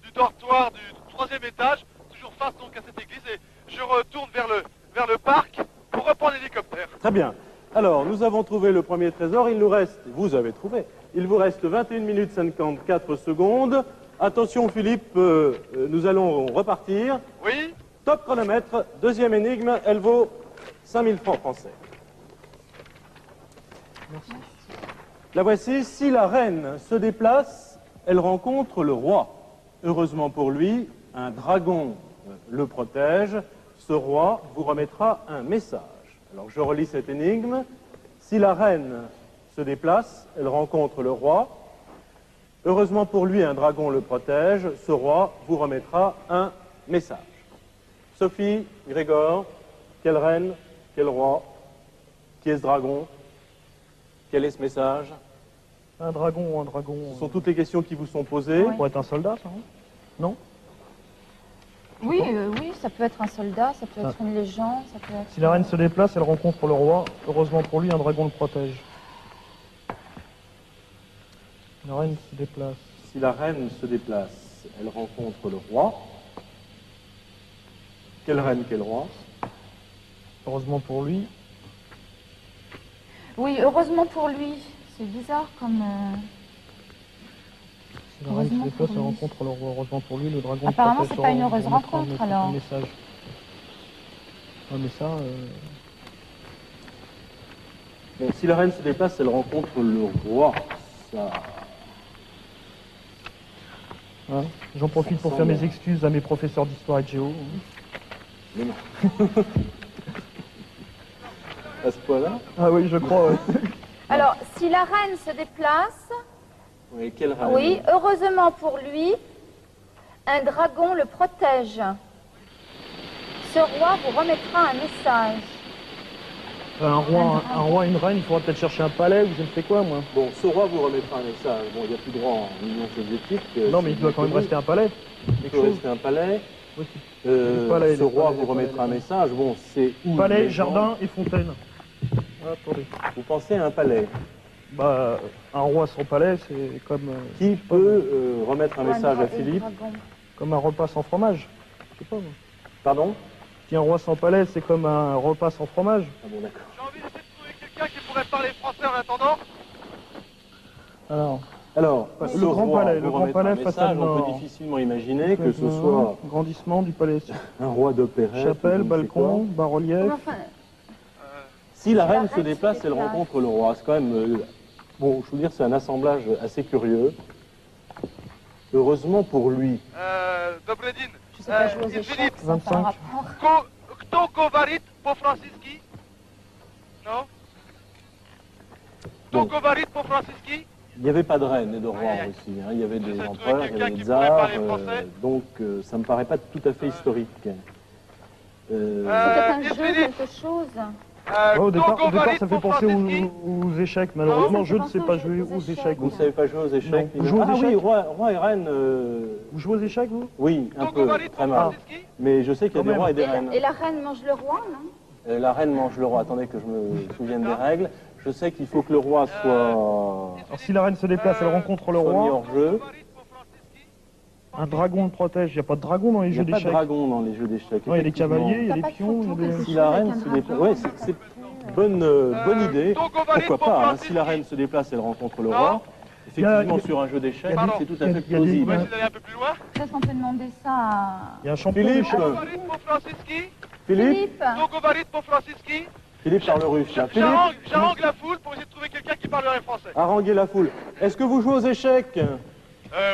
du dortoir du 3e étage, toujours face donc à cette église, et je retourne vers le parc pour reprendre l'hélicoptère. Très bien. Alors, nous avons trouvé le premier trésor. Il nous reste, vous avez trouvé, il vous reste 21 minutes 54 secondes. Attention Philippe, nous allons repartir. Oui. Top chronomètre, deuxième énigme, elle vaut 5000 francs français. Merci. La voici, si la reine se déplace, elle rencontre le roi. Heureusement pour lui, un dragon le protège. Ce roi vous remettra un message. Alors je relis cette énigme. Si la reine se déplace, elle rencontre le roi. Heureusement pour lui, un dragon le protège. Ce roi vous remettra un message. Sophie, Grégor, quelle reine, quel roi, qui est ce dragon, quel est ce message? Un dragon, un dragon. Ce sont toutes les questions qui vous sont posées. Ça pourrait être un soldat, ça, hein? Non? Oui, oui, ça peut être un soldat, ça peut être une légende, ça peut être... Si la reine se déplace, elle rencontre le roi. Heureusement pour lui, un dragon le protège. La reine se déplace. Si la reine se déplace, elle rencontre le roi. Quelle reine, quel roi? Heureusement pour lui. Oui, heureusement pour lui. C'est bizarre comme... Si la reine se Heureusement déplace, pour elle lui. rencontre le roi. Heureusement pour lui, le dragon Apparemment, le protège. c'est pas une On heureuse remettra rencontre, un alors. message. Ouais, mais ça... Bon, si la reine se déplace, elle rencontre le roi. Ça... hein, j'en profite pour Ça faire semble- mes excuses à mes professeurs d'histoire et de géo. Mais non. À ce point-là? Ah oui, je crois, ouais. Alors, si la reine se déplace, Oui, quelle reine? oui, heureusement pour lui, un dragon le protège. Ce roi vous remettra un message. Un roi, une reine, il faudra peut-être chercher un palais ou je ne sais quoi, moi. Bon, ce roi vous remettra un message. Bon, il n'y a plus droit en Union soviétique. Non, mais il doit quand même rester un palais. Il peut rester un palais. Oui, les palais, Ce les roi palais, vous les remettra un palais. message. Bon, c'est où? Palais, maison? jardin et fontaine. Ah, attendez. Vous pensez à un palais. Bah, un roi sans palais, c'est comme, Qui peut remettre un message à Et Philippe? dragon. comme un repas sans fromage. Je sais pas, moi. Pardon? Si un roi sans palais, c'est comme un repas sans fromage. Ah bon, d'accord. J'ai envie d'essayer de trouver quelqu'un qui pourrait parler français en attendant. Alors, Le ce grand roi palais, vous le grand remettra un palais message. façade On nord. peut difficilement imaginer que ce soit Grandissement du palais. un roi d'opérette. Chapelle, ou je ne sais balcon, quoi. bas-relief. Enfin, Si la Si la reine se reine se déplace, elle déplace. rencontre le roi. C'est quand même... bon, je veux dire, c'est un assemblage assez curieux. Heureusement pour lui. Dobredin. je sais pas jouer aux Philippe, échecs, ça n'a pas un 25. rapport. Kto govorit po-franciski? Non? Kto Bon. govorit po-franciski? Il n'y avait pas de reine et de roi Aïe, aïe. aussi. Hein. Il y avait des J'essaie de empereurs, trouver il y avait quelqu'un des qui pourrait tsars. parler français. Donc, ça me paraît pas tout à fait historique. Peut-être un jeu, Philippe. quelque chose. Ouais, au départ, ça fait penser po-franciski? aux échecs. Malheureusement, Non, je ça ne fait sais pas penser jouer aux aux échecs. échecs. Vous ne savez pas jouer aux échecs? Non. ni Vous jouez aux ah oui, échecs roi et reine, Vous jouez aux échecs, vous? oui, un Kto peu, govorit très mal. po-franciski? Mais je sais qu'il y a Quand des même. rois et des Et reines. la reine mange le roi, non? La reine mange le roi. Attendez que je me souvienne des règles. Je sais qu'il faut que le roi soit Alors, si la reine se déplace, elle rencontre le mis roi. hors jeu. Un dragon le protège. Il n'y a pas de dragon dans les Il n'y jeux a pas de d'échecs. dragon dans les jeux d'échecs. Non, il y a des effectivement. cavaliers, il y a T'as des pas de pions. photo, il y a des- quelque Si la reine Avec un se déplace, dragon. ouais, c'est bonne idée. Pourquoi pas, hein, si la reine se déplace, elle rencontre le roi. Effectivement, sur un jeu d'échecs, Pardon. c'est tout à fait il y a des- On va plausible. essayer d'aller un peu plus loin. Peut-être on peut demander ça à... Il y a un champion Philippe, d'échecs. Kto govorit po-franciski? Philippe, Kto govorit po-franciski? Philippe parle russe, là. Philippe, J'harangue la foule pour essayer de trouver quelqu'un qui parlerait français. haranguez la foule. Est-ce que vous jouez aux échecs?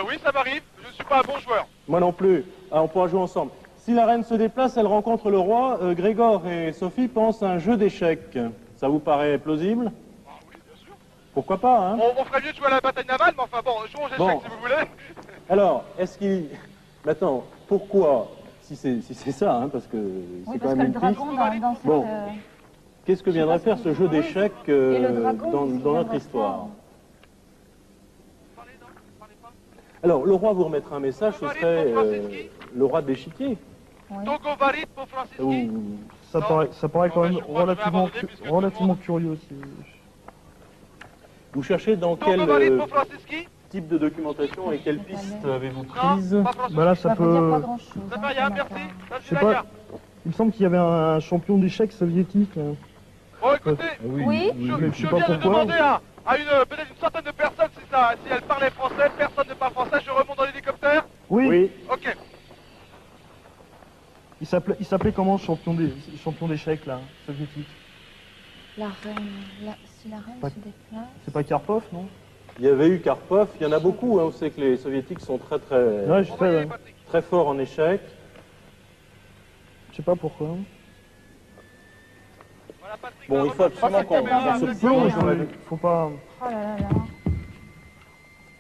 Oui, ça m'arrive. Je ne suis pas un bon joueur. Moi non plus. Ah, on pourra jouer ensemble. Si la reine se déplace, elle rencontre le roi. Grégor et Sophie pensent à un jeu d'échecs. Ça vous paraît plausible? Ah oui, bien sûr. Pourquoi pas, hein? On ferait mieux de jouer à la bataille navale, mais enfin bon, jouons aux échecs Bon. si vous voulez. Alors, est-ce qu'il... Maintenant, pourquoi, si c'est ça, hein, parce que Oui, c'est parce quand que même le une piste, dragon dans cette... Bon. qu'est-ce que viendrait faire ce jeu d'échecs Et le dragon, dans qu'est-ce qu'il notre viendrait histoire? faire? Parlez, non, parlez pas. Alors, le roi vous remettra un message, ce serait le roi de l'échiquier. Togo Varit pour Francisci. Ou- Ça paraît quand même je crois que je vais abandonner puisque tout le relativement monde- curieux. Vous cherchez dans quel Togo Varit pour Francisci. type de documentation et quelles pistes avez-vous Non, prises? pas Francisci. Bah là, ça Ça veut dire pas peut... grand-chose. Ça fait rien, merci. Ça Je c'est sais la pas. gare. Il me semble qu'il y avait un champion d'échecs soviétique. Hein. Bon, écoutez, Oui. Mais je viens de demander à peut-être une centaine de personnes si elles parlaient français. Personne ne parle français. Je remonte dans l'hélicoptère. Oui, Ok. il s'appelait comment, champion d'échecs, là, soviétique? La reine, si la reine Pas- se déplace... C'est pas Karpov, non? Il y avait eu Karpov, il y en a beaucoup, hein. Vous savez que les soviétiques sont très Ouais, je sais, Envoyez ouais. Patrick. très forts en échecs. Je sais pas pourquoi. Voilà, Patrick, Bon, là, il faut remonte absolument la caméra, qu'on se avec plonge le- dans la... Faut pas... Oh là là là.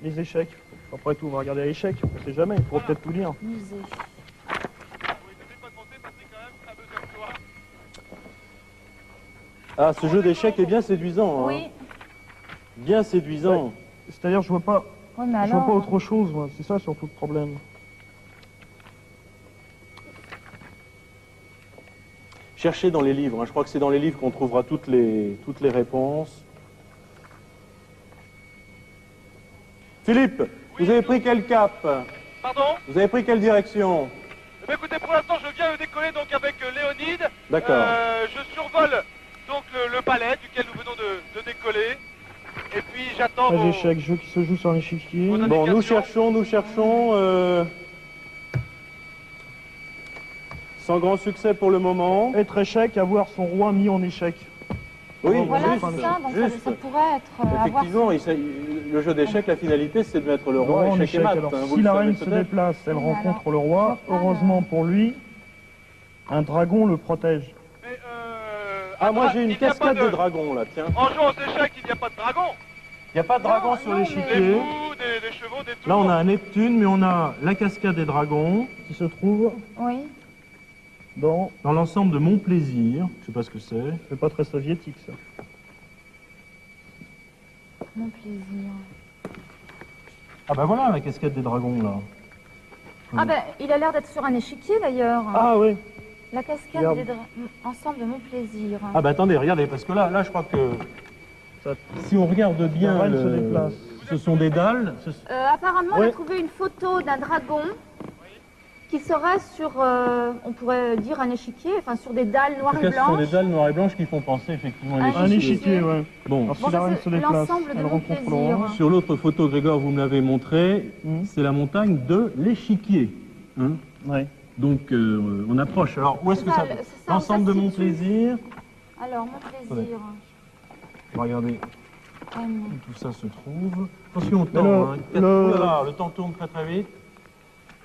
Les échecs. Après tout, on va regarder les échecs. On sait jamais, il faudra peut-être tout lire. Musée. Oui, t'essayes pas de monter, Patrick, quand même. T'as besoin de toi. Ah, ce jeu d'échecs est bien séduisant, hein. Oui. Bien séduisant. C'est-à-dire, je vois pas Oui, mais Je vois pas alors... autre chose, moi. C'est ça surtout le problème. Cherchez dans les livres, hein. Je crois que c'est dans les livres qu'on trouvera toutes les réponses. Philippe, vous avez pris quel cap? Pardon. Vous avez pris quelle direction? Eh bien, écoutez, pour l'instant, je viens de décoller donc avec Léonide. D'accord. Je survole donc le palais duquel nous venons de décoller. Et puis j'attends Les vos... échecs, jeu qui se joue sur un échiquier. Vos Bon, nous indications. cherchons. Sans grand succès pour le moment. Être échec, avoir son roi mis en échec. Oui, Voilà, juste, c'est ça, donc juste. ça pourrait être... avoir... Effectivement, le jeu d'échecs, la finalité, c'est de mettre le Le roi roi en échec et échec. mat. Alors, hein, vous si le la savez reine se peut-être. déplace, elle Oui, rencontre alors, le roi. je vois pas, Heureusement pour lui, un dragon le protège. Mais, Ah, moi attends, j'ai une il n'y a cascade pas de dragons là, tiens. En jouant aux échecs, il n'y a pas de dragon. Il n'y a pas de dragon Non, sur non, Des l'échiquier. fous, des chevaux, des tours. Là, on a un Neptune, mais on a la cascade des dragons Qui se trouve Oui. dans... dans l'ensemble de Mon Plaisir. Je sais pas ce que c'est. C'est pas très soviétique, ça. Mon plaisir. Ah bah voilà la cascade des dragons là. Ah ben, il a l'air d'être sur un échiquier d'ailleurs. Ah oui. La cascade Regarde. des ensemble de mon plaisir. Ah bah attendez, regardez, parce que là je crois que Ça- si on regarde bien, La reine se déplace. ce sont des dalles. Apparemment, on Ouais. a trouvé une photo d'un dragon qui serait sur, on pourrait dire un échiquier, enfin sur des dalles En noires tout et cas, ce sont des blanches. dalles noires et blanches qui font penser effectivement à Un Un l'échiquier. échiquier, ouais. Bon, Alors, Bon, si la ça, reine c'est se déplace, l'ensemble de elle mon rencontre le plaisir. roi. sur l'autre photo, Grégor, vous me l'avez montré, Mhm. c'est la montagne de l'échiquier. Hein. Ouais. Donc on approche. Alors où est-ce que ça C'est ça, L'ensemble de où ça Mon se situe. Plaisir. Alors, mon plaisir. Regardez, M. tout ça se trouve. Attention au Mais temps, hein. le- Oh là là, le temps tourne très très vite.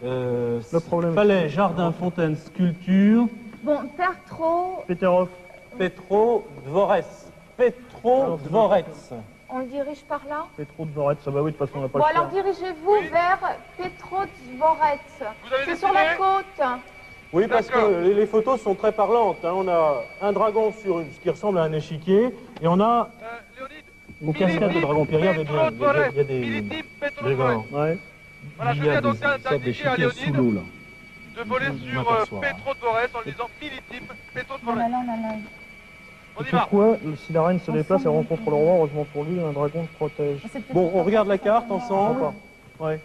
Le problème- Palais, jardin, fontaine, sculpture. Bon, Pertro, Peterov. Petro Dvorets. Petro Dvorets. on le dirige par là. Petro Dvorets. Ah bah oui, de toute façon, on n'a pas Bon, le alors choix. dirigez-vous vers Petro Dvorets. Vous avez C'est sur la décidé côte. Oui, parce D'accord. que les photos sont très parlantes. Hein. On a un dragon sur ce qui ressemble à un échiquier, et on a Léonide. une cascade de dragons. Puis regardez bien, il y a des... Militime Petro Grégor, Ouais. Voilà, je il y a viens donc des sortes d'indiquer à d'échiquiers sous Léonide l'eau là. de voler sur m'aperçois. Petro Dvorets en lui disant Militime Petro Voilà, Dvorets. là, on a là. On y Et va. pourquoi, si la reine se déplace, elle rencontre le roi, heureusement pour lui, un dragon le protège. C'est peut-être Bon, on pas regarde la carte forcément- ensemble. Ouais.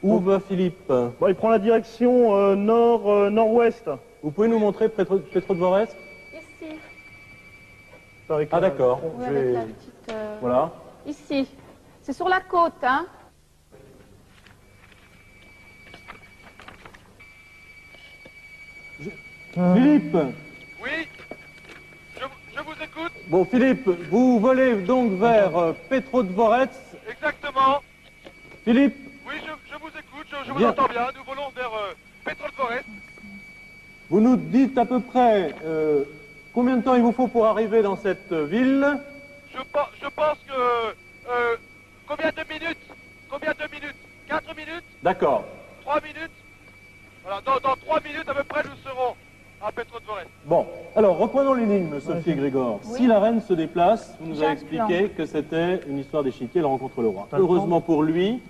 Où va Philippe? Bon, il prend la direction nord-ouest. Vous pouvez nous montrer Petro Dvorets? Ici. Ah d'accord. Oui, Je avec vais- la petite... Voilà. Ici. C'est sur la côte, hein. Philippe. Oui. Je vous écoute. Bon, Philippe, vous volez donc vers Petro Dvorets. Exactement. Philippe, Oui, je vous écoute. Je vous Bien. entends bien, nous volons vers Petrol-Forest. Vous nous dites à peu près combien de temps il vous faut pour arriver dans cette ville? Je pense que... combien de minutes? 4 minutes? D'accord. 3 minutes? Voilà, dans 3 minutes à peu près, nous serons à Petrol-Forest. Bon, alors reprenons l'énigme, Sophie et Grégor. Oui. Si la reine se déplace, vous nous J'ai avez un expliqué que c'était une histoire d'échiquier, elle rencontre le roi. T'as le Heureusement pour lui,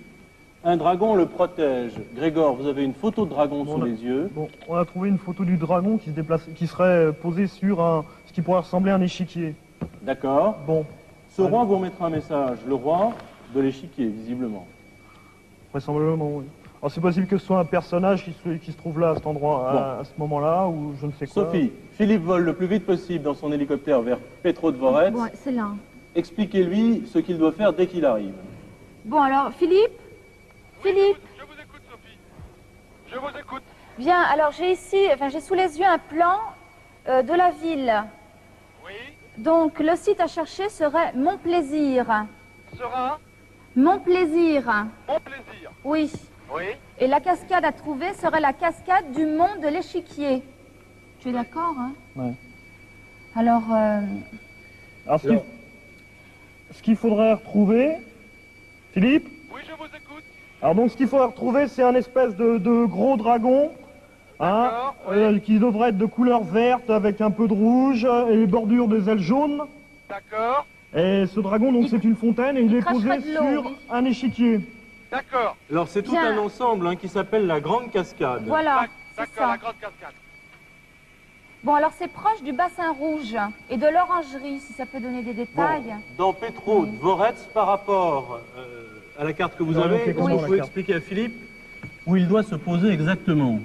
un dragon le protège. Grégor, vous avez une photo de dragon Bon, sous là. les yeux. Bon, on a trouvé une photo du dragon qui se déplace, qui serait posé sur ce qui pourrait ressembler à un échiquier. D'accord. Bon, Ce roi vous remettra un message, le roi de l'échiquier, visiblement. vraisemblablement, oui. Alors c'est possible que ce soit un personnage qui se trouve là, à cet endroit, à ce moment-là, ou je ne sais quoi. Sophie, Philippe vole le plus vite possible dans son hélicoptère vers Petro-Dvorets. Bon, c'est là. Expliquez-lui ce qu'il doit faire dès qu'il arrive. Bon, alors, Philippe? Philippe, Je vous écoute, Sophie. Je vous écoute. bien, alors j'ai ici, enfin j'ai sous les yeux un plan de la ville. Oui. Donc, le site à chercher serait Mon Plaisir. Sera Mon Plaisir, mon plaisir. oui. Oui. Et la cascade à trouver serait la cascade du mont de l'Échiquier. Tu es d'accord, hein? Ouais. Alors, Alors ce qu'il faudrait retrouver, Philippe, Oui, je vous écoute. alors donc ce qu'il faudrait retrouver, c'est un espèce de gros dragon, hein, D'accord, oui. qui devrait être de couleur verte avec un peu de rouge et les bordures des ailes jaunes. D'accord. Et ce dragon, donc, c'est une fontaine et il est posé cracherait de l'eau, sur oui. un échiquier. D'accord. Alors c'est tout Bien. un ensemble qui s'appelle la Grande Cascade. voilà, c'est D'accord, la ça. grande cascade. Bon, alors c'est proche du bassin rouge et de l'orangerie, si ça peut donner des Bon, détails. dans Petro-Dvorets, par rapport à la carte que vous Ouais, avez, ok, est-ce que comment vous la pouvez carte expliquer à Philippe où il doit se poser exactement?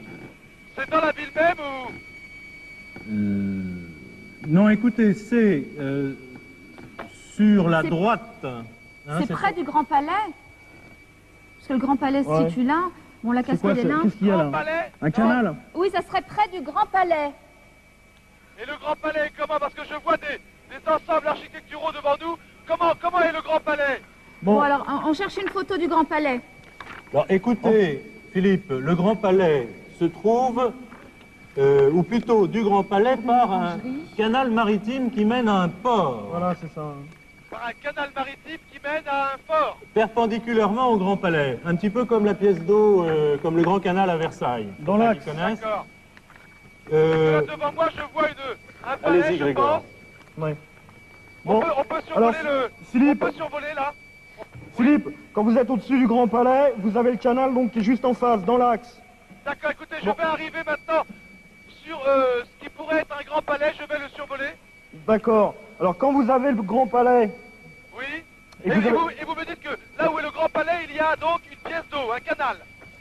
C'est dans la ville même ou... Non, écoutez, c'est sur la C'est- droite. Hein, C'est près du Grand Palais. Parce que le Grand Palais se Ouais. situe là. Bon, la cascade est là. Qu'est-ce qu'il y a Grand là Palais. Un canal? Oui, ça serait près du Grand Palais. Et le Grand Palais est comment? Parce que je vois des ensembles architecturaux devant nous. Comment est le Grand Palais? Bon, alors, on cherche une photo du Grand Palais. Alors écoutez, Philippe, le Grand Palais se trouve, ou plutôt du Grand Palais, par un canal maritime qui mène à un port, Voilà, c'est ça. Par un canal maritime qui mène à un fort. perpendiculairement au Grand Palais. Un petit peu comme la pièce d'eau, comme le Grand Canal à Versailles. Dans Pour ceux l'axe. qui connaissent. D'accord. Euh, Là, devant moi, je vois un palais, Allez-y, je Grégor. pense. Ouais. On Bon, peut survoler alors, on Philippe, peut survoler là. Philippe, quand vous êtes au-dessus du Grand Palais, vous avez le canal donc qui est juste en face, dans l'axe. D'accord, écoutez, je Bon. vais arriver maintenant sur ce qui pourrait être un grand palais, je vais le survoler. D'accord. Alors quand vous avez le Grand Palais, Oui. Et Et, vous avez- vous me dites que là où est le grand palais, il y a donc une pièce d'eau, un canal.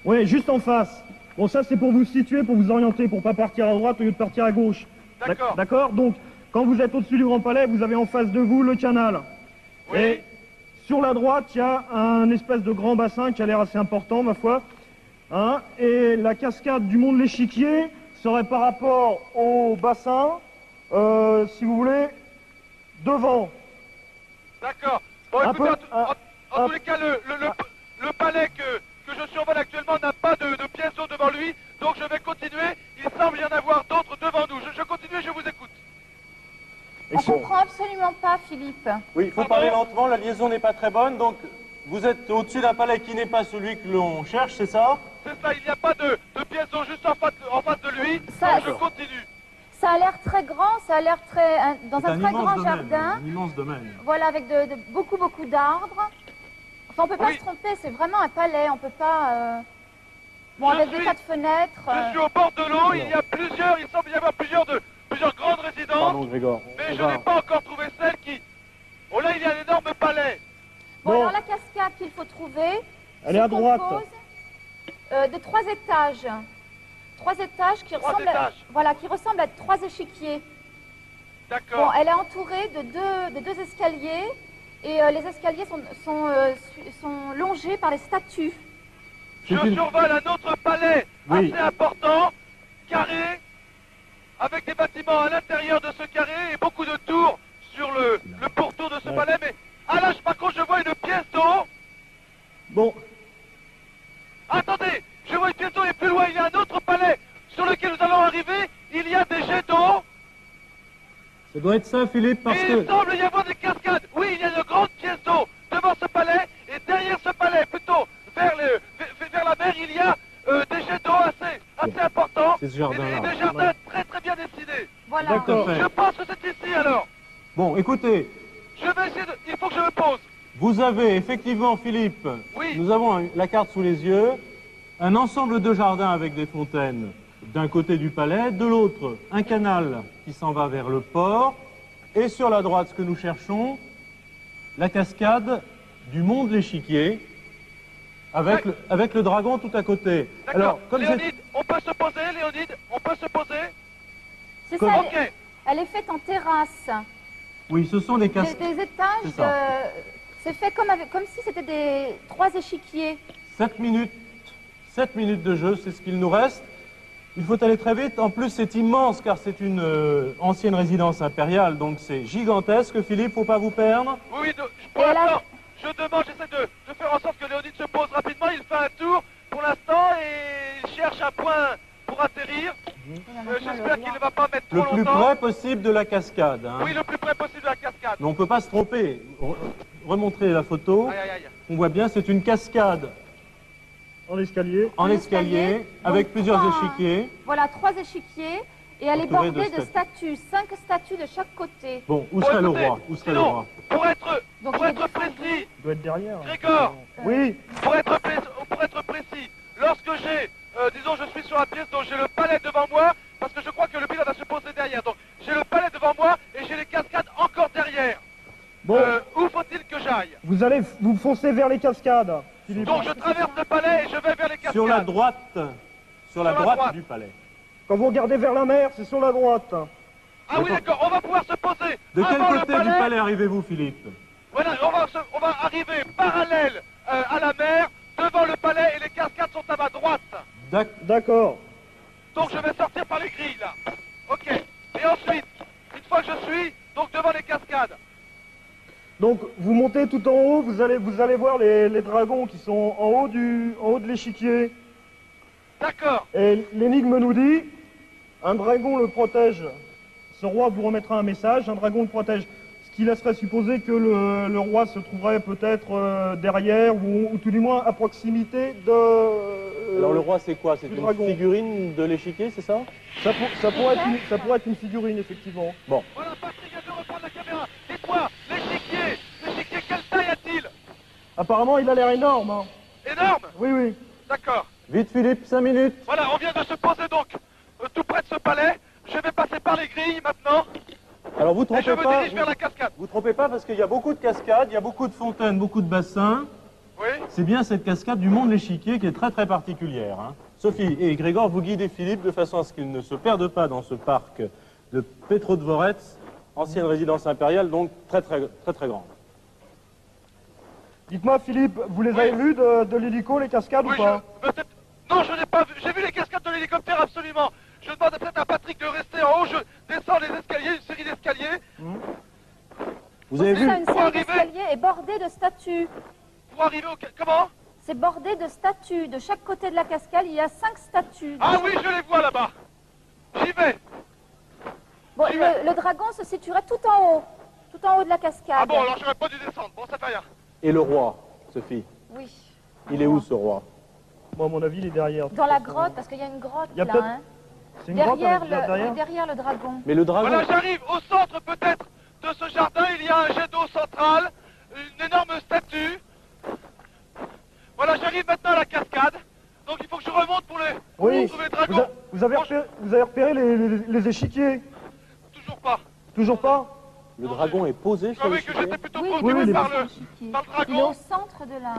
ouais, juste en face. Bon, ça c'est pour vous situer, pour vous orienter, pour pas partir à droite au lieu de partir à gauche. D'accord. D'accord. Donc, quand vous êtes au-dessus du Grand Palais, vous avez en face de vous le canal. Oui. Et sur la droite, il y a un espèce de grand bassin qui a l'air assez important, ma foi. Hein, et la cascade du mont de l'Échiquier serait par rapport au bassin, si vous voulez, devant. D'accord. Bon, Un écoutez, peu, en tous les cas, le palais que je survole actuellement n'a pas de pièce d'eau devant lui, donc je vais continuer. Il semble y en avoir d'autres devant nous. Je continue, je vous écoute. Et On sur- comprend absolument pas, Philippe. oui, il faut Pardon parler lentement, la liaison n'est pas très bonne, donc vous êtes au-dessus d'un palais qui n'est pas celui que l'on cherche, c'est ça? C'est ça, il n'y a pas de pièce d'eau juste en face de lui. Ça- Donc je continue. Ça a l'air très grand, ça a l'air très dans C'est un très immense grand domaine, jardin. un immense domaine. Voilà, avec beaucoup d'arbres. Enfin, on peut pas Oui. se tromper, c'est vraiment un palais, on peut pas... Bon, Je avec des suis- tas de fenêtres. Je suis au bord de l'eau, il semble y avoir plusieurs grandes résidences, Pardon, Grégor. mais je n'ai pas encore trouvé celle qui... Oh là, il y a un énorme palais. Bon, Bon. alors la cascade qu'il faut trouver... Elle est à se droite. compose, de 3 étages. 3 étages qui Trois ressemblent, étages. voilà, qui ressemblent à 3 échiquiers. Bon, D'accord. elle est entourée de deux escaliers et les escaliers sont longés par les statues. Je survole un autre palais Oui. assez important, carré, avec des bâtiments à l'intérieur de ce carré et beaucoup de tours sur le pourtour de ce palais. Mais là, par contre, je vois une pièce d'eau. Bon, Attendez, je Ça doit être ça, Philippe, parce Et il semble y avoir des cascades. Oui, il y a de grandes pièces d'eau devant ce palais. Et derrière ce palais, plutôt vers la mer, il y a des jets d'eau assez importants. C'est ce jardin-là. Et des jardins très très bien dessinés. Voilà. D'accord. Je pense que c'est ici alors. Bon, écoutez, Je vais essayer de... Il faut que je me pose. vous avez effectivement, Philippe, Oui. nous avons la carte sous les yeux, un ensemble de jardins avec des fontaines d'un côté du palais, de l'autre, un canal qui s'en va vers le port, et sur la droite, ce que nous cherchons, la cascade du mont de l'Échiquier, avec, Ouais. avec le dragon tout à côté. D'accord. comme Léonide, on peut se poser, Léonide. On peut se poser. C'est Comme- ça, Ok. elle est faite en terrasse. Oui, ce sont des Des, cascades. des étages, C'est ça. c'est fait comme si c'était des 3 échiquiers. 7 minutes de jeu, c'est ce qu'il nous reste. Il faut aller très vite. En plus, c'est immense car c'est une ancienne résidence impériale, donc c'est gigantesque. Philippe, faut pas vous perdre. Oui, oui, pour Et elle a- l'instant, je demande, j'essaie de faire en sorte que Léonide se pose rapidement. Il fait un tour pour l'instant et il cherche un point pour atterrir. J'espère qu'il ne va pas mettre Le trop plus longtemps. près possible de la cascade. Hein. Oui, le plus près possible de la cascade. Mais on ne peut pas se tromper. Remontrez la photo. Aïe, aïe, aïe. On voit bien, c'est une cascade En escalier. en En escalier, escalier, avec donc plusieurs 3, échiquiers. Voilà, 3 échiquiers. Et elle est Entourée de bordée de statues, 5 statues de chaque côté. Bon, où Bon, serait le écoutez, roi? Où serait le sinon, roi? pour être Donc, il est précis, Il doit être derrière. Grégor, Oui. pour être précis, lorsque j'ai, disons, je suis sur la pièce, donc j'ai le palais devant moi, parce que je crois que le pilote va se poser derrière. Donc j'ai le palais devant moi et j'ai les cascades encore derrière. Bon, Où faut-il que j'aille? vous foncez vers les cascades. Philippe. Donc je traverse le palais et je vais vers les cascades. Sur la droite. Sur la Sur la droite droite. du palais. Quand vous regardez vers la mer, c'est sur la droite. Ah oui, d'accord, on va pouvoir se poser De quel avant le côté du palais arrivez-vous, Philippe? Voilà, on va arriver parallèle à la mer, devant le palais et les cascades sont à ma droite. D'accord. Donc je vais sortir par les grilles là. Ok. Et ensuite, une fois que je suis, donc devant les cascades. Donc vous montez tout en haut, vous allez voir les dragons qui sont en haut de l'échiquier. D'accord. Et l'énigme nous dit, un dragon le protège. Ce roi vous remettra un message, un dragon le protège. Ce qui laisserait supposer que le roi se trouverait peut-être derrière ou tout du moins à proximité de... Alors le roi c'est quoi? C'est du une dragon. figurine de l'échiquier, c'est ça? Ça pourrait être une figurine, effectivement. Bon. Voilà, Patrick vient de reprendre la caméra. Dites-moi, l'échiquier, quelle taille a-t-il? Apparemment, il a l'air énorme. Hein. Énorme. Oui, oui. D'accord. Vite Philippe, 5 minutes. Voilà, on vient de se poser donc tout près de ce palais. Je vais passer par les grilles maintenant Alors vous et je trompez me pas. dirige vers la cascade. Vous trompez pas parce qu'il y a beaucoup de cascades, il y a beaucoup de fontaines, beaucoup de bassins. Oui. C'est bien cette cascade du mont de l'Échiquier qui est très très particulière. Hein. Sophie et Grégor, vous guidez Philippe de façon à ce qu'il ne se perde pas dans ce parc de Petrodvorets, ancienne résidence impériale, donc très grande. Dites-moi, Philippe, vous les Oui. avez vus de l'hélico, les cascades Oui, ou pas? peut-être. Non, je n'ai pas vu. J'ai vu les cascades de l'hélicoptère, absolument. Je demande peut-être à Patrick de rester en haut. Je descends les escaliers, une série d'escaliers, Vous avez C'est vu ça, une Pour série arriver- d'escaliers est bordée de statues. pour arriver au... Comment? C'est bordé de statues. De chaque côté de la cascade, il y a 5 statues. Ah oui, je les vois là-bas. J'y vais. Bon, j'y vais. le dragon se situerait tout en haut de la cascade. Ah bon, alors j'aurais pas dû descendre. Bon, ça fait rien. Et le roi, Sophie? Oui. Il est où ce roi? Moi, à mon avis, il est derrière. Dans la grotte, parce qu'il y a une grotte Il y a là. peut-être- Hein. C'est une grotte Derrière, avec derrière. derrière le dragon. Mais le dragon... Voilà, j'arrive au centre peut-être de ce jardin. Il y a un jet d'eau central, une énorme statue. Voilà, j'arrive maintenant à la cascade. Donc il faut que je remonte pour Oui. trouver le dragon. Vous avez repéré les échiquiers? Toujours pas. Toujours pas? Le dragon est posé Ah sur oui, que l'échiquier? j'étais plutôt Oui, préoccupé oui, oui, par c'est le l'échiquier. par le Il est dragon. au centre de la...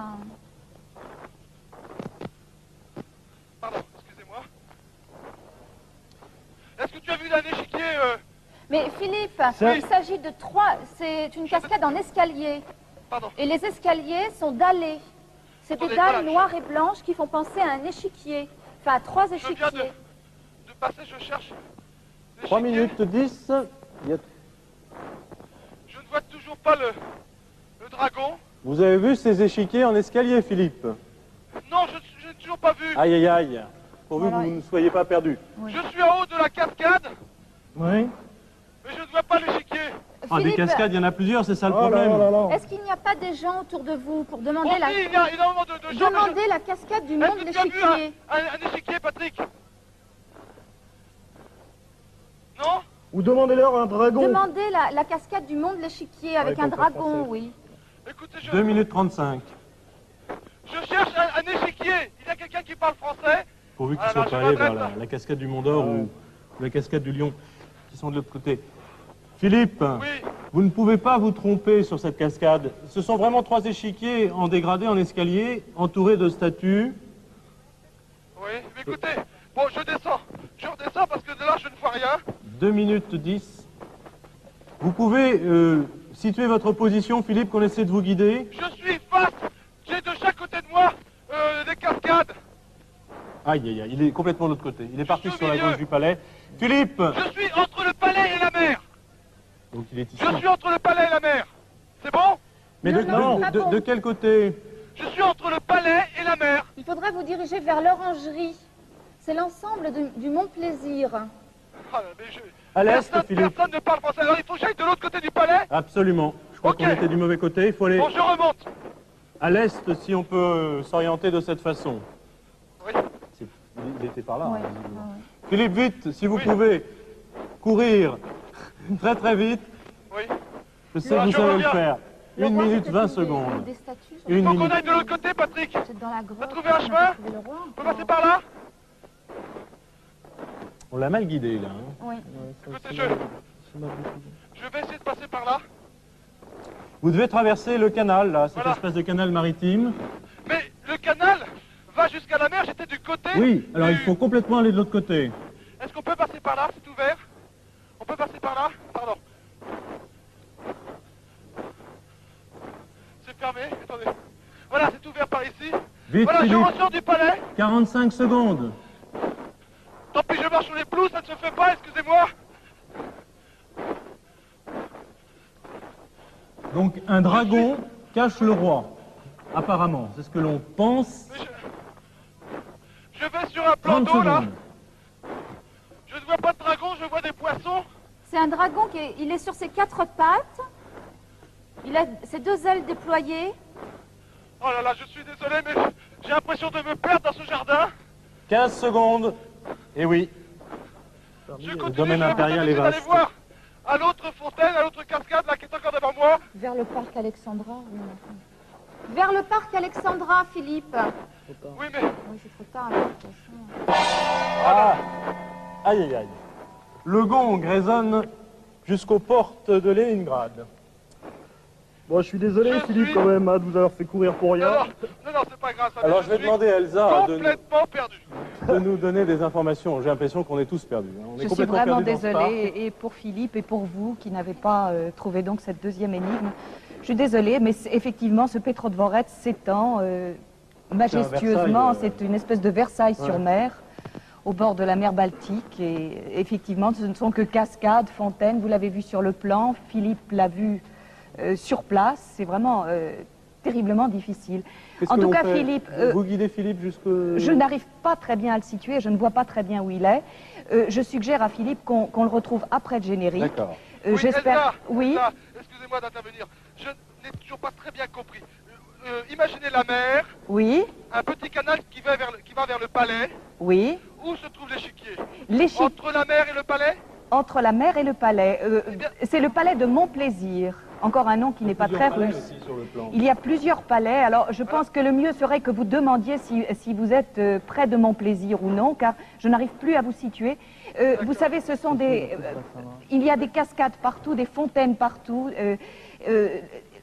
Pardon, excusez-moi. Est-ce que tu as vu un échiquier Mais Philippe, Ça- il s'agit de 3... C'est une cascade en escalier. Pardon. Et les escaliers sont dallés. C'est des Attendez, dalles voilà, noires et blanches qui font penser à un échiquier. Enfin, à 3 Je viens échiquiers. de passer, je cherche. 3 l'échiquier. minutes 10. Il y a- Je ne vois toujours pas le dragon. Vous avez vu ces échiquiers en escalier, Philippe? Non, je n'ai toujours pas vu. Aïe aïe aïe. Pourvu que Voilà, vous ne soyez pas perdu. Je suis en haut de la cascade, Oui. mais Mais je ne vois pas l'échiquier. Ah, des Philippe, cascades, il y en a plusieurs, c'est ça le Oh là problème. là là. est-ce qu'il n'y a pas des gens autour de vous pour Oh demander si, il y a énormément de gens. Demandez la cascade du mont de Est-ce que tu as vu l'échiquier. un échiquier, Patrick? Non? Ou demandez-leur un dragon. Demandez la cascade du mont de l'échiquier avec Ouais, un comme ça, dragon, français. oui. Écoutez, 2 minutes 35. je cherche un échiquier. Il y a quelqu'un qui parle français? Pourvu qu'ils Ah, ne soient là, pas je allés vers m'adresse. la cascade du Mont d'Or ou la cascade du Lion, qui sont de l'autre côté. Philippe, Oui. vous ne pouvez pas vous tromper sur cette cascade. Ce sont vraiment 3 échiquiers en dégradé, en escalier, entourés de statues. Oui, mais écoutez, bon, je descends. Je redescends parce que de là, je ne vois rien. 2 minutes 10. Vous pouvez situer votre position, Philippe, qu'on essaie de vous guider. Je suis face. J'ai de chaque côté de moi des cascades. Aïe, aïe, aïe, il est complètement de l'autre côté. Il est parti suis au sur la milieu. gauche du palais. Philippe! Je suis entre le palais et la mer. Donc il est ici. Je suis entre le palais et la mer. C'est bon? Mais Non, non, pas bon. de quel côté? Je suis entre le palais et la mer. Il faudra vous diriger vers l'orangerie. C'est l'ensemble du Mont Plaisir. Ah, mais À l'est, Philippe. personne ne parle français. Alors il faut que j'aille de l'autre côté du palais. Absolument. Je crois Ok. qu'on était du mauvais côté. Il faut aller Bon, je remonte. à l'est si on peut s'orienter de cette façon. Oui. Il était par là. Ouais, hein, visiblement. ouais, ouais. Philippe, vite, si vous Oui. pouvez courir très très vite. Oui. Je sais que vous je savez le reviens. faire. Le 1 roi, minute peut-être 20 qu'il y a secondes. des statues sur Une Il faut minute. qu'on aille de l'autre côté, Patrick. peut-être dans la grotte. T'as trouvé un on a chemin trouvé le roi On peut encore. passer par là? On l'a mal guidé là. hein. Oui. Écoutez, je vais essayer de passer par là. Vous devez traverser le canal là, cette Voilà. espèce de canal maritime. Mais le canal va jusqu'à la mer. J'étais du côté. Oui, alors du- il faut complètement aller de l'autre côté. Est-ce qu'on peut passer par là? C'est ouvert? On peut passer par là? Pardon. C'est fermé. Attendez. Voilà, c'est ouvert par ici. Vite, Voilà, je Philippe. ressors du palais. 45 secondes. Tant pis, je marche sur les pelouses, ça ne se fait pas, excusez-moi. Donc un dragon cache le roi. Apparemment, c'est ce que l'on pense. Mais je vais sur un plan 30 d'eau, là. secondes. Je ne vois pas de dragon, je vois des poissons. C'est un dragon il est sur ses 4 pattes. Il a ses 2 ailes déployées. Oh là là, je suis désolé, mais j'ai l'impression de me perdre dans ce jardin. 15 secondes. Et oui. Je continue, domaine je vais impérial est peut-être essayer d'aller vaste. voir à l'autre fontaine, à l'autre cascade, là, qui est encore devant moi. Vers le parc Alexandra. Oui. Vers le parc Alexandra, Philippe. Oui, mais Oui, c'est trop tard, là, de toute façon. Ah. Aïe aïe aïe. Le gong résonne jusqu'aux portes de Leningrad. Bon, je suis désolé, Je Philippe, suis- quand même, hein, de vous avoir fait courir pour rien. non, c'est pas grave. Ça, Alors mais je vais suis demander à Elsa complètement perdu. de nous donner des informations. J'ai l'impression qu'on est tous perdus. hein. On est Je suis complètement vraiment perdus dans ce désolée, et pour Philippe et pour vous qui n'avez pas trouvé donc cette deuxième énigme. Je suis désolée, mais effectivement, ce Petrodvorets s'étend majestueusement. Versailles, C'est une espèce de Versailles sur Ouais. mer, au bord de la mer Baltique. Et effectivement, ce ne sont que cascades, fontaines. Vous l'avez vu sur le plan, Philippe l'a vu sur place. C'est vraiment terriblement difficile. Qu'est-ce En que tout l'on cas, fait Philippe, Vous guidez Philippe jusque... je n'arrive pas très bien à le situer, je ne vois pas très bien où il est. Je suggère à Philippe qu'on le retrouve après le générique. D'accord. Oui, J'espère. Elsa, Oui. Elsa, excusez-moi d'intervenir. Je n'ai toujours pas très bien compris. Imaginez la mer, Oui, un petit canal qui va vers le palais. oui. Où se trouve l'échiquier? L'échiquier Entre la mer et le palais? entre la mer et le palais. Eh bien- C'est le palais de Montplaisir. Encore un nom qui n'est pas très Plusieurs palais russe. aussi sur le plan. Il y a plusieurs palais. Alors, je pense que le mieux serait que vous demandiez si vous êtes près de Montplaisir ou non, car je n'arrive plus à vous situer. Vous savez, ce sont des... il y a des cascades partout, des fontaines partout.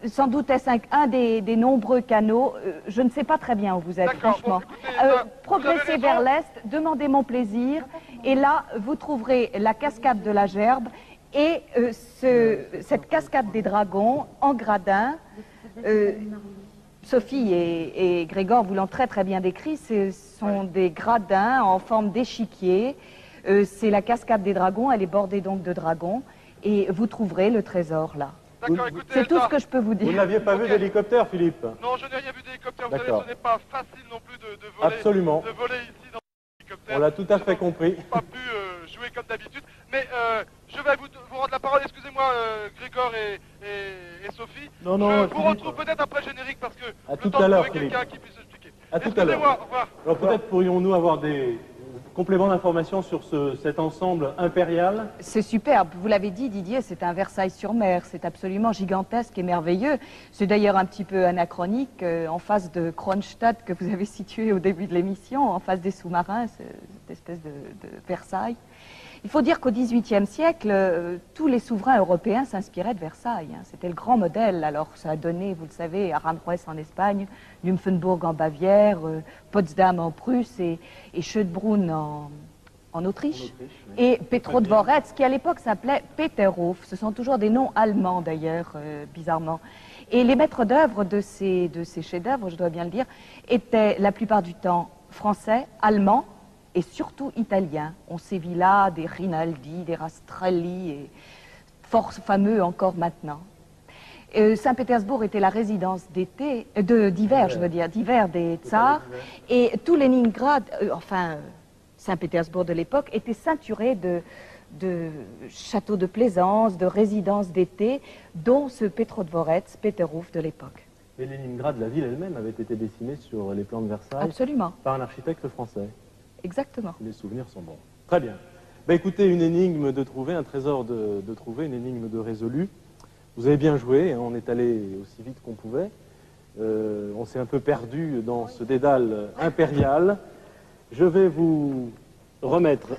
Sans doute est-ce un des nombreux canaux. Je ne sais pas très bien où vous êtes, D'accord, franchement. bon, écoutez, vous avez Progressez raison. vers l'est, demandez Montplaisir, et là, vous trouverez la cascade de la Gerbe et cette cascade des dragons en gradin. Sophie et Grégor vous l'ont très très bien décrit. Ce sont des gradins en forme d'échiquier. C'est la cascade des dragons, elle est bordée donc de dragons. Et vous trouverez le trésor là. D'accord, écoutez, C'est tout Elsa. ce que je peux vous Vous dire. n'aviez pas vu Ok. d'hélicoptère, Philippe? Non, je n'ai rien vu d'hélicoptère. Vous savez, D'accord. ce n'est pas facile non plus de voler. Absolument. De voler ici dans l'hélicoptère. On l'a tout à fait compris. Pas pu jouer comme d'habitude. Mais je vais vous vous rendre la parole. Excusez-moi, Grégor et Sophie. Non, non, je vous retrouve peut-être après le générique parce que À le tout temps à de l'heure, trouver quelqu'un qui puisse expliquer. À tout à l'heure. Excusez-moi, au revoir. Alors peut-être pourrions-nous avoir des compléments d'information sur cet ensemble impérial. C'est superbe. Vous l'avez dit, Didier, c'est un Versailles-sur-Mer. C'est absolument gigantesque et merveilleux. C'est d'ailleurs un petit peu anachronique en face de Kronstadt que vous avez situé au début de l'émission, en face des sous-marins, cette espèce de Versailles. Il faut dire qu'au XVIIIe siècle, tous les souverains européens s'inspiraient de Versailles. C'était le grand modèle. Alors ça a donné, vous le savez, Aranjuez en Espagne, Nymphenburg en Bavière, Potsdam en Prusse et Schönbrunn en Autriche. Oui. Et Petrodvorets, qui à l'époque s'appelait Peterhof. Ce sont toujours des noms allemands d'ailleurs, bizarrement. Et les maîtres d'œuvre de ces chefs-d'œuvre, je dois bien le dire, étaient la plupart du temps français, allemands, et surtout italien. On sévit là des Rinaldi, des Rastrelli, et fort fameux encore maintenant. Saint-Pétersbourg était la résidence d'hiver, je veux dire, d'hiver des tsars, et tout Leningrad, Saint-Pétersbourg de l'époque, était ceinturé de châteaux de plaisance, de résidences d'été, dont ce Petrodvorets, Peterhof de l'époque. Et Leningrad, la ville elle-même, avait été dessinée sur les plans de Versailles Absolument, par un architecte français. exactement. Les souvenirs sont bons. Très bien. Ben, écoutez, une énigme de trouver, un trésor de trouver, une énigme de résolu. Vous avez bien joué, hein, on est allé aussi vite qu'on pouvait. On s'est un peu perdu dans ce dédale impérial. Je vais vous remettre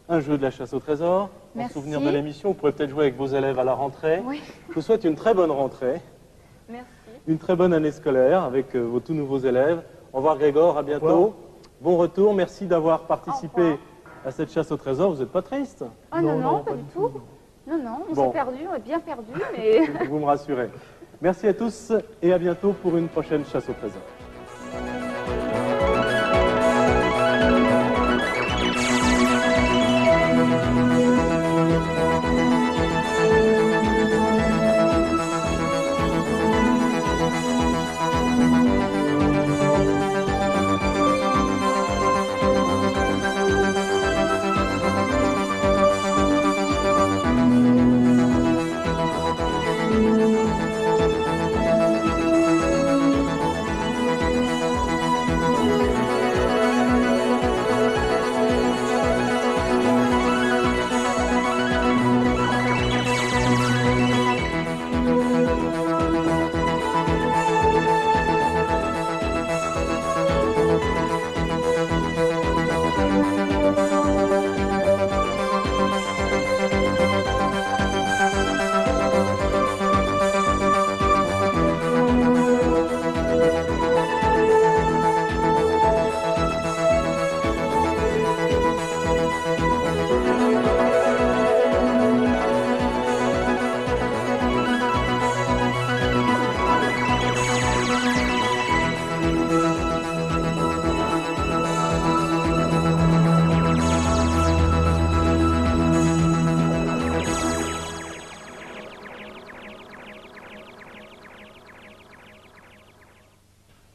un jeu de la chasse au trésor. En Merci. souvenir de l'émission, vous pourrez peut-être jouer avec vos élèves à la rentrée. Oui. Je vous souhaite une très bonne rentrée, Merci. une très bonne année scolaire avec vos tout nouveaux élèves. Au revoir Grégor, à bientôt. Au revoir. Bon retour, merci d'avoir participé revoir. à cette chasse au trésor. Vous n'êtes pas triste? Oh non, pas du tout. Non, on Bon. s'est perdu, on est bien perdu, mais... Vous me rassurez. Merci à tous et à bientôt pour une prochaine chasse au trésor.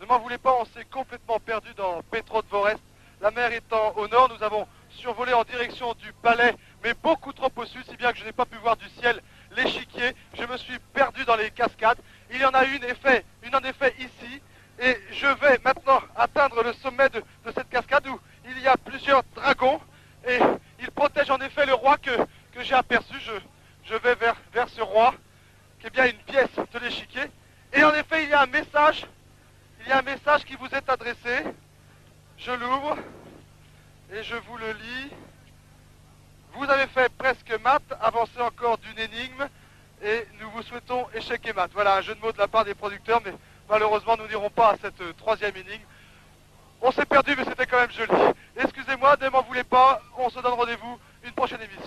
Ne m'en voulez pas, on s'est complètement perdu dans Petrodvorets. La mer étant au nord, nous avons survolé en direction du palais, mais beaucoup trop au sud, si bien que je n'ai pas pu voir du ciel l'échiquier. Je me suis perdu dans les cascades. Il y en a une en effet ici, et je vais maintenant atteindre le sommet de cette cascade où il y a plusieurs dragons, et ils protègent en effet le roi que j'ai aperçu. Je vais vers ce roi, qui est bien une pièce de l'échiquier. Et en effet, il y a un message qui vous est adressé. Je l'ouvre et je vous le lis. Vous avez fait presque maths, avancez encore d'une énigme et nous vous souhaitons échec et maths. Voilà un jeu de mots de la part des producteurs, mais malheureusement nous n'irons pas à cette troisième énigme. On s'est perdu, mais c'était quand même joli. Excusez-moi, ne m'en voulez pas, on se donne rendez-vous une prochaine émission.